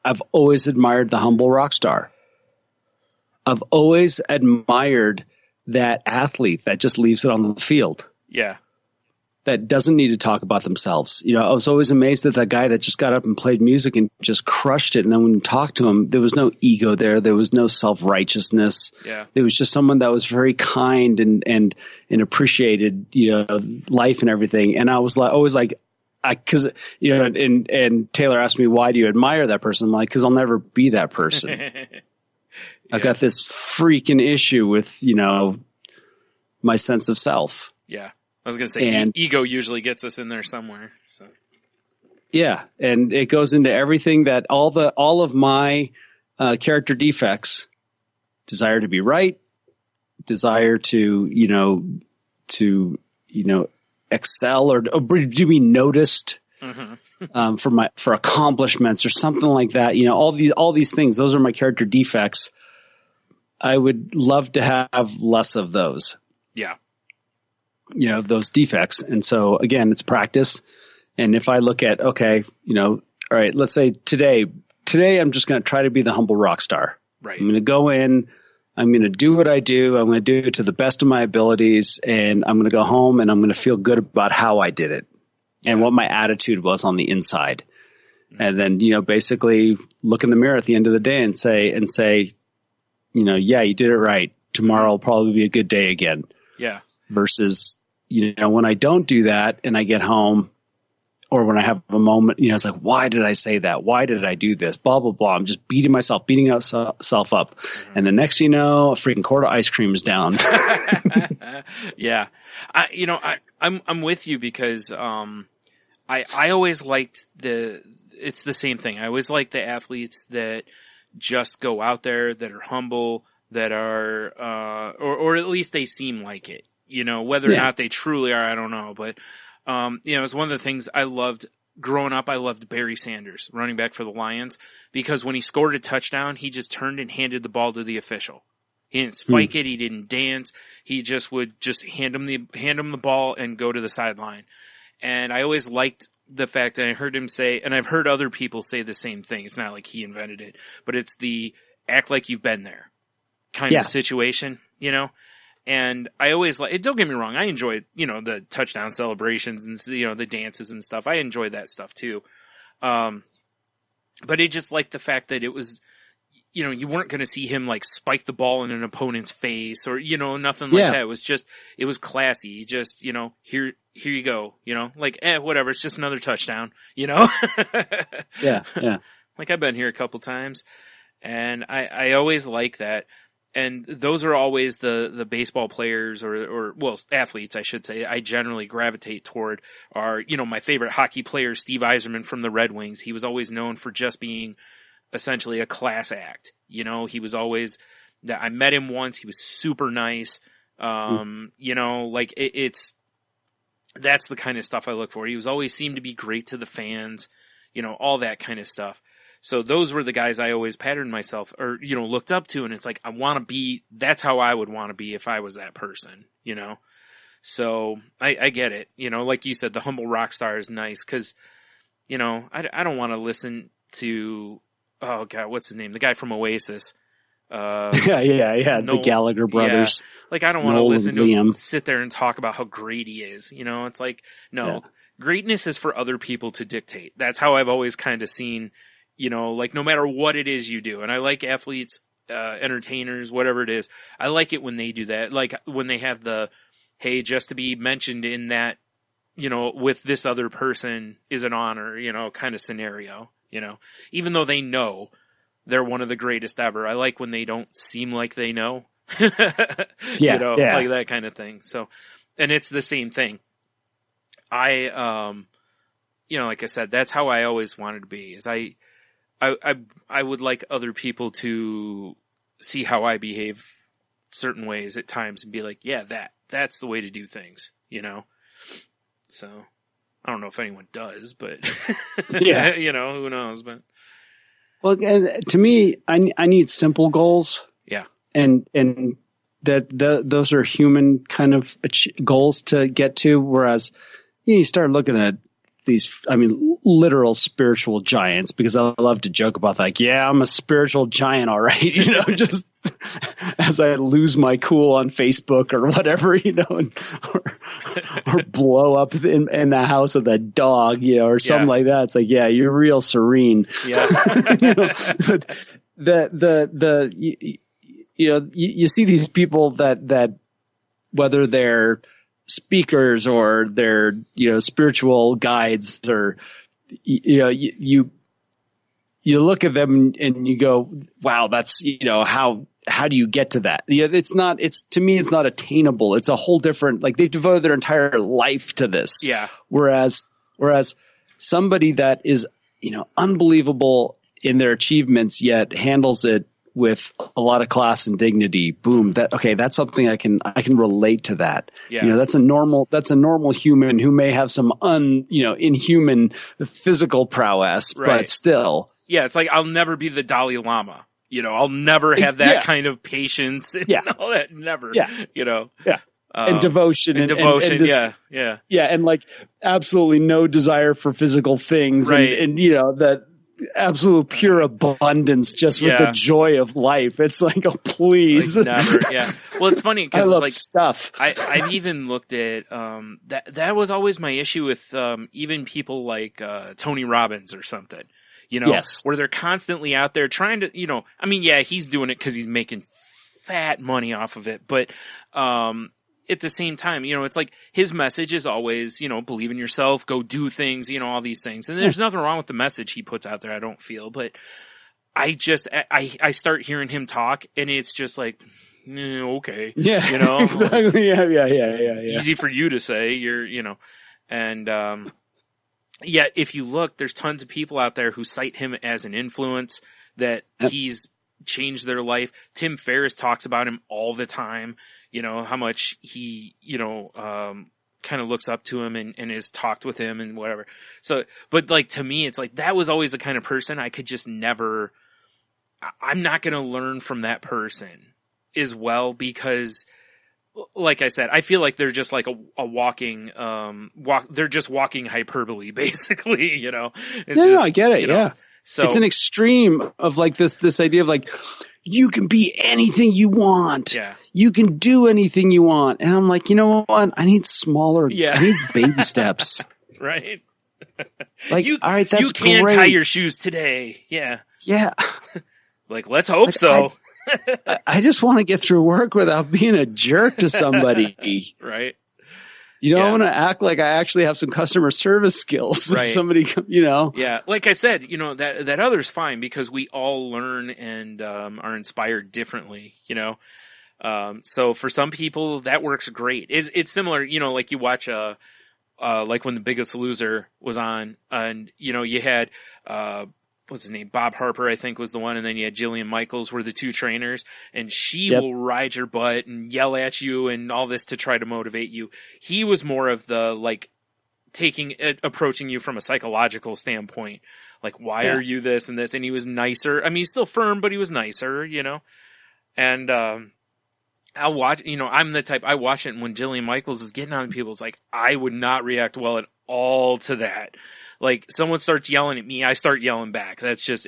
I've always admired the humble rock star. I've always admired that athlete that just leaves it on the field. Yeah. That doesn't need to talk about themselves. I was always amazed at that guy that just got up and played music and just crushed it. And then when you talk to him, there was no ego there. There was no self-righteousnness. Yeah. There was just someone that was very kind and appreciated, life and everything. And I was always like, cause, and Taylor asked me, why do you admire that person? I'm like, cause I'll never be that person. I've got this freaking issue with, my sense of self. Yeah. I was going to say, ego usually gets us in there somewhere. So. Yeah. And it goes into everything that all of my character defects, desire to be right, desire to excel or to be noticed. For accomplishments or something like that, all these things, those are my character defects. I would love to have less of those. Yeah. Those defects. And so again, it's practice. And if I look at, okay, all right, let's say today I'm just going to try to be the humble rock star. Right. I'm going to go in, I'm going to do what I do. I'm going to do it to the best of my abilities, and I'm going to go home and I'm going to feel good about how I did it and what my attitude was on the inside. And then, basically look in the mirror at the end of the day and say, yeah, you did it right. Tomorrow will probably be a good day again. Yeah. Versus, when I don't do that and I get home or when I have a moment, it's like, why did I say that? Why did I do this? Blah, blah, blah. I'm just beating myself up. And the next, a freaking quart of ice cream is down. Yeah. I'm with you because, I always liked it's the same thing. I always like the athletes that just go out there, that are humble, that are, or at least they seem like it, whether or not they truly are, I don't know. But, it's one of the things I loved growing up. I loved Barry Sanders, running back for the Lions, because when he scored a touchdown, he just turned and handed the ball to the official. He didn't spike it. He didn't dance. He just would just hand him the ball and go to the sideline. And I always liked the fact that I heard him say, and I've heard other people say the same thing. It's not like he invented it, but it's the act like you've been there kind of situation, And I always don't get me wrong. I enjoy, the touchdown celebrations and, the dances and stuff. I enjoy that stuff too. But I just liked the fact that it was, you weren't going to see him like spike the ball in an opponent's face or, nothing like that. It was classy. He just, here you go, whatever. It's just another touchdown, Yeah. Like I've been here a couple times and I always like that. And those are always the baseball players or athletes, I should say, I generally gravitate toward are, my favorite hockey player, Steve Yzerman from the Red Wings. He was always known for just being essentially a class act. He was always that I met him once. He was super nice. It's that's the kind of stuff I look for. He was always seemed to be great to the fans, all that kind of stuff. So those were the guys I always patterned myself or, looked up to. And it's like, that's how I would want to be if I was that person, So I get it. Like you said, the humble rock star is nice because, I don't want to listen to, oh God, what's his name? The guy from Oasis. The Gallagher brothers. Yeah. Like, I don't want to listen to him sit there and talk about how great he is. It's like, no, greatness is for other people to dictate. That's how I've always kind of seen, like no matter what it is you do. And I like athletes, entertainers, whatever it is. I like it when they do that. Like when they have hey, just to be mentioned in that, with this other person is an honor, kind of scenario, even though they know they're one of the greatest ever. I like when they don't seem like they know, like that kind of thing. So, and it's the same thing. I, like I said, that's how I always wanted to be is I would like other people to see how I behave certain ways at times and be like, yeah, that's the way to do things, So I don't know if anyone does, but who knows, but. Well, and to me, I need simple goals. Yeah. And those are human kind of goals to get to. Whereas you start looking at these, literal spiritual giants, because I love to joke about like, yeah, I'm a spiritual giant. All right. Just as I lose my cool on Facebook or whatever, or blow up in the house of the dog, or something like that. It's like, yeah, you're real serene. Yeah. But you see these people that whether they're speakers or they're, spiritual guides or, you look at them and you go, wow, that's, how do you get to that? To me, it's not attainable. It's a whole different, like they've devoted their entire life to this. Yeah. Whereas somebody that is, unbelievable in their achievements, yet handles it with a lot of class and dignity. Boom. That's something I can relate to that. Yeah. That's a normal human who may have some inhuman physical prowess, right. But still. Yeah. It's like, I'll never be the Dalai Lama. I'll never have that kind of patience and all that. Never. Yeah. Yeah. And devotion. And devotion. And this, yeah. Yeah. And like absolutely no desire for physical things. Right. And that absolute pure abundance just with the joy of life. It's like, oh, please. Like never. Yeah. Well, it's funny because I love like stuff. I've even looked at, that was always my issue with, even people like, Tony Robbins or something. Yes. Where they're constantly out there trying to, he's doing it because he's making fat money off of it. But at the same time, it's like his message is always, believe in yourself, go do things, all these things. And there's nothing wrong with the message he puts out there, I don't feel. But I I start hearing him talk and it's just like, okay. Yeah. Exactly. Yeah. Easy for you to say, and yet, if you look, there's tons of people out there who cite him as an influence, that he's changed their life. Tim Ferriss talks about him all the time, how much he, kind of looks up to him and has talked with him and whatever. So, but like to me, it's like that was always the kind of person I could just never, I'm not going to learn from that person as well because like I said, I feel like they're just like a walking, they're just walking hyperbole, basically, I get it. Yeah. So it's an extreme of like this idea of like, you can be anything you want. Yeah. You can do anything you want. And I'm like, you know what? I need smaller, I need baby steps. Right. Like, all right, that's you can't great. tie your shoes today. Yeah. Yeah. Like, let's hope so. I just want to get through work without being a jerk to somebody. Right. I want to act like I actually have some customer service skills. Right. If somebody, Yeah. Like I said, that other's fine because we all learn and are inspired differently, So for some people that works great. It's similar, like you watch like when The Biggest Loser was on and, you had, what's his name? Bob Harper, I think was the one. And then you had Jillian Michaels were the two trainers and she will ride your butt and yell at you and all this to try to motivate you. He was more of the like approaching you from a psychological standpoint. Like, why are you this and this? And he was nicer. I mean, he's still firm, but he was nicer, you know? And, I'll watch, you know, I'm the type, I watch it, and when Jillian Michaels is getting on people, it's like, I would not react well at all to that. Like, someone starts yelling at me, I start yelling back. That's just,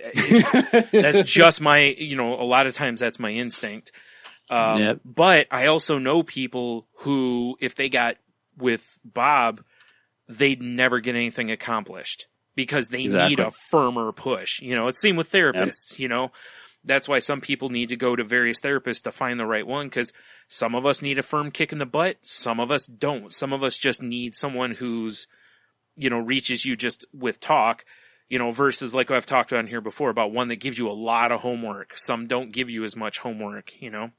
that's just my, you know, a lot of times that's my instinct. But I also know people who, if they got with Bob, they'd never get anything accomplished because they need a firmer push. You know, it's same with therapists, you know. That's why some people need to go to various therapists to find the right one, because some of us need a firm kick in the butt. Some of us don't. Some of us just need someone who's, you know, reaches you just with talk, you know, versus like I've talked on here before about one that gives you a lot of homework. Some don't give you as much homework, you know,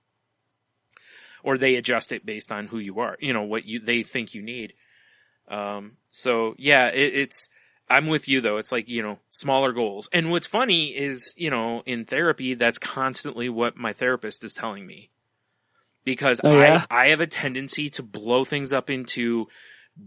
or they adjust it based on who you are, you know, what they think you need. So yeah, it's, I'm with you though. It's like, you know, smaller goals. And what's funny is, you know, in therapy, that's constantly what my therapist is telling me. Because I have a tendency to blow things up into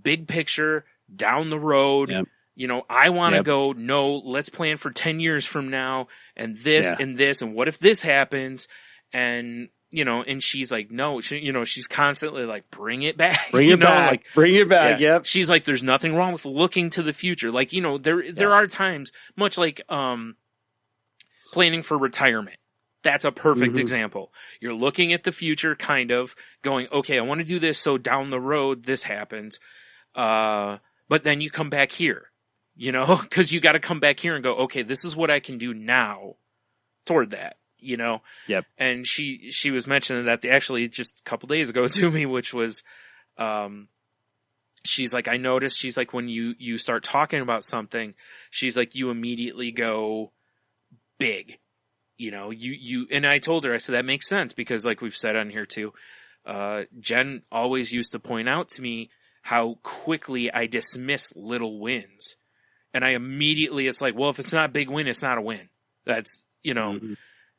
big picture, down the road. Yep. You know, I want to go, no, let's plan for 10 years from now, and this and this, and what if this happens? And, you know, and she's like, no, you know, she's constantly like, bring it back. Bring it back. Like, bring it back. Yeah. Yep. She's like, there's nothing wrong with looking to the future. Like, you know, there are times, much like, planning for retirement. That's a perfect example. You're looking at the future, kind of going, okay, I want to do this. So down the road, this happens. But then you come back here, you know, cause you got to come back here and go, okay, this is what I can do now toward that. You know? Yep. And she was mentioning that actually just a couple days ago to me, which was, she's like, I noticed, she's like, when you start talking about something, she's like, you immediately go big, you know, and I told her, I said, that makes sense because like we've said on here too, Jen always used to point out to me how quickly I dismiss little wins. And I immediately, it's like, well, if it's not a big win, it's not a win. That's, you know,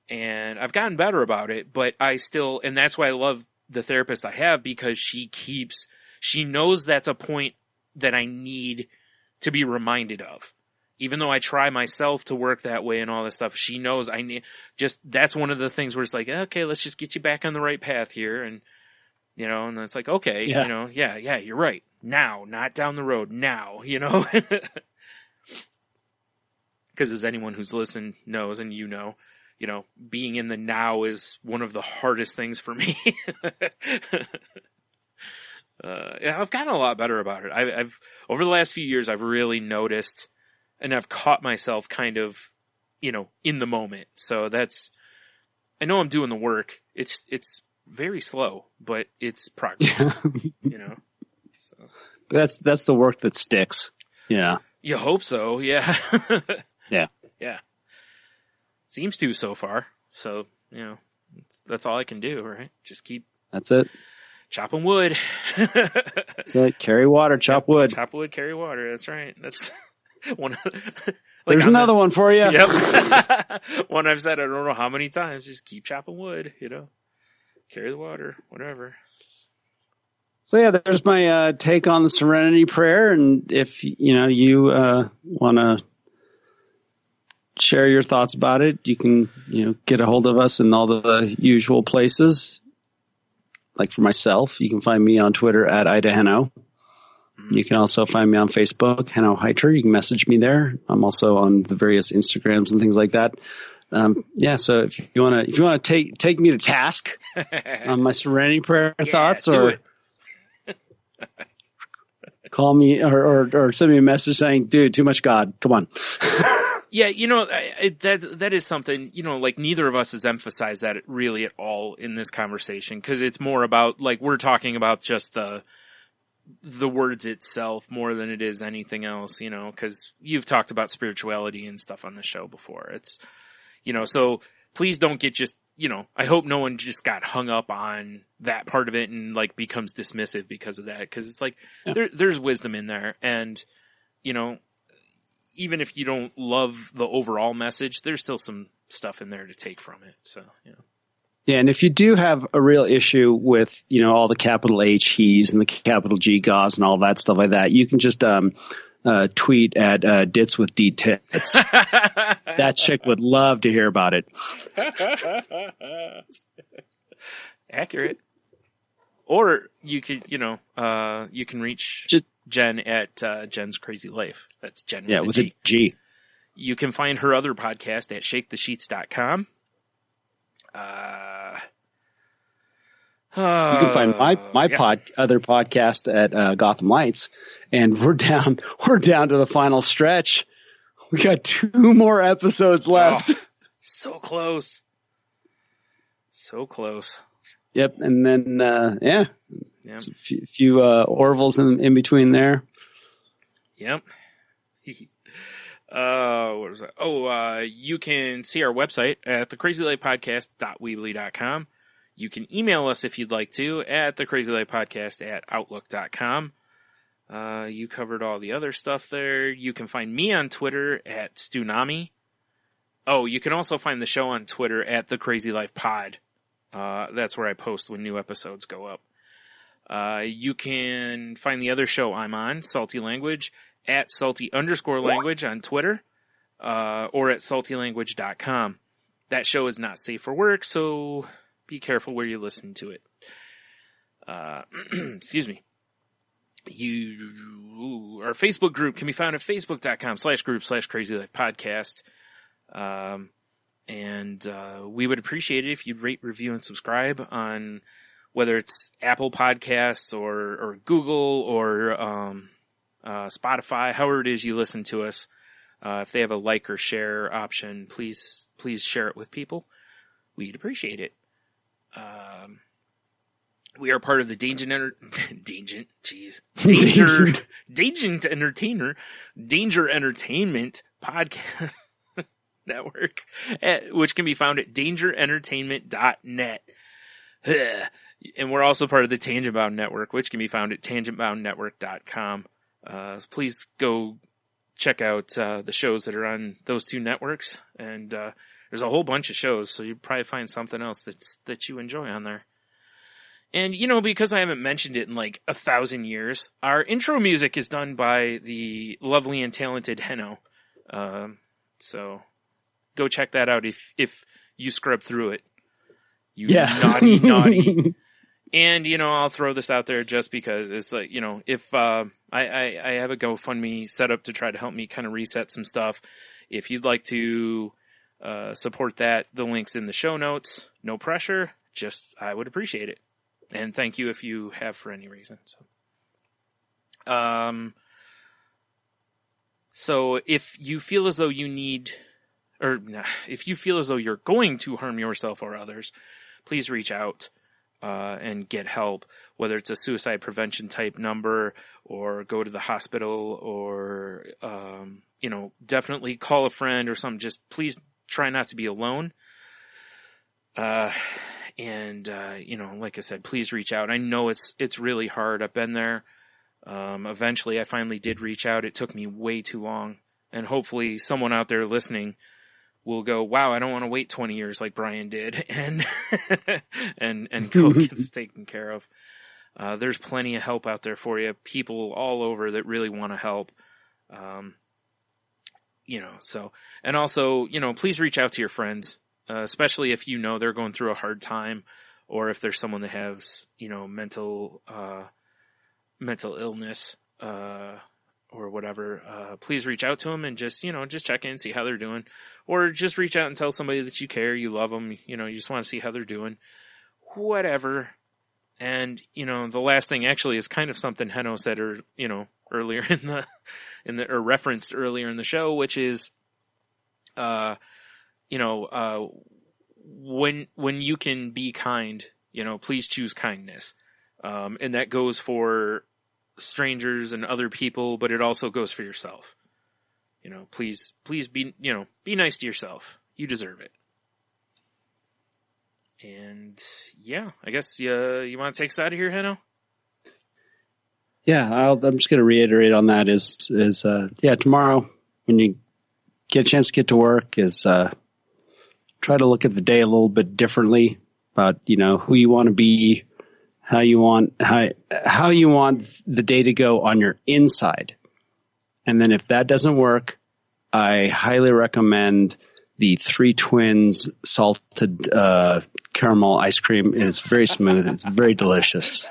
and I've gotten better about it, but I still, and that's why I love the therapist I have, because she knows that's a point that I need to be reminded of. Even though I try myself to work that way and all this stuff, she knows I need, just, that's one of the things where it's like, okay, let's just get you back on the right path here. And, you know, and it's like, okay, you know, yeah, you're right. Now, not down the road, now, you know, because as anyone who's listened knows, and you know, being in the now is one of the hardest things for me. I've gotten a lot better about it. I've over the last few years, I've really noticed, and I've caught myself kind of, you know, in the moment. So that's, I know I'm doing the work. It's very slow, but it's progress, you know. So that's the work that sticks. Yeah. You hope so. Yeah. Yeah. Yeah. Seems to so far. So, you know, that's all I can do, right? Just keep. That's it. Chopping wood. That's it. Carry water, chop wood. Chop wood, carry water. That's right. That's one. Like there's another one for you. Yep. One I've said I don't know how many times. Just keep chopping wood, you know. Carry the water, whatever. So yeah, there's my take on the Serenity prayer, and if you know you want to share your thoughts about it, you can, you know, get a hold of us in all the usual places. Like for myself, you can find me on Twitter at IdaHeno. You can also find me on Facebook, Heno Heiter. You can message me there. I'm also on the various Instagrams and things like that. Yeah, so if you want to take me to task on my Serenity prayer thoughts, or call me or send me a message saying, dude, too much God. Come on. Yeah, you know, that is something, you know, like neither of us has emphasized that really at all in this conversation, because it's more about, like, we're talking about just the words itself more than it is anything else, you know, because you've talked about spirituality and stuff on the show before. It's, you know, so please don't get just, you know, I hope no one just got hung up on that part of it and like becomes dismissive because of that, because it's like, there's wisdom in there, and, you know, even if you don't love the overall message, there's still some stuff in there to take from it. So, you know. Yeah, and if you do have a real issue with, all the capital H he's and the capital G gauze and all that stuff like that, you can just tweet at Dits with D Tits. That chick would love to hear about it. Accurate. Or you could, you can reach Jen at Jen's Crazy Life. That's Jen with a G. You can find her other podcast at shakethesheets.com. You can find my other podcast at Gotham Lights, and we're down to the final stretch. We got 2 more episodes left. Oh, so close. So close. Yep, and then a few Orville's in between there. Yep. What was that? You can see our website at thecrazylifepodcast.weebly.com. You can email us if you'd like to at thecrazylifepodcast@outlook.com. You covered all the other stuff there. You can find me on Twitter at Stunami. Oh, you can also find the show on Twitter at thecrazylifepod. That's where I post when new episodes go up. You can find the other show I'm on, Salty Language, at salty_language on Twitter, or at saltylanguage.com. That show is not safe for work, so be careful where you listen to it. Excuse me. Our Facebook group can be found at facebook.com/group/crazylifepodcast. And we would appreciate it if you'd rate, review, and subscribe on whether it's Apple Podcasts or Google or Spotify, however it is you listen to us. If they have a like or share option, please share it with people. We'd appreciate it. We are part of the Danger Entertainment podcast network, which can be found at dangerentertainment.net. And we're also part of the Tangent Bound Network, which can be found at tangentboundnetwork.com. Please go check out the shows that are on those 2 networks. And there's a whole bunch of shows, so you'll probably find something else that you enjoy on there. And, because I haven't mentioned it in like 1,000 years, our intro music is done by the lovely and talented Henno. So go check that out if you scrub through it. You naughty. And, I'll throw this out there just because it's like, if I have a GoFundMe set up to try to help me kind of reset some stuff. If you'd like to support that, the link's in the show notes. No pressure. Just, I would appreciate it. And thank you if you have for any reason. So if you feel as though if you feel as though you're going to harm yourself or others, please reach out and get help, whether it's a suicide prevention type number or go to the hospital or, definitely call a friend or something. Just please try not to be alone. Like I said, please reach out. I know it's really hard. I've been there. Eventually I finally did reach out. It took me way too long, and hopefully someone out there listening will go, wow, I don't want to wait 20 years like Brian did and go get this taken care of. There's plenty of help out there for you. People all over that really want to help. And also, please reach out to your friends. Especially if they're going through a hard time, or if there's someone that has, mental illness, or whatever, please reach out to them and just check in, see how they're doing, or just reach out and tell somebody that you care, you love them, you just want to see how they're doing, whatever. And, the last thing actually is kind of something Henno said, earlier or referenced earlier in the show, which is, when you can be kind, please choose kindness. And that goes for strangers and other people, but it also goes for yourself. Please be nice to yourself. You deserve it. And yeah, I guess, you want to take us out of here, Henno? Yeah, I'm just going to reiterate on that is tomorrow when you get a chance to get to work is, try to look at the day a little bit differently. about, who you want to be, how you want the day to go on your inside. And then if that doesn't work, I highly recommend the Three Twins salted caramel ice cream. It's very smooth. It's very delicious.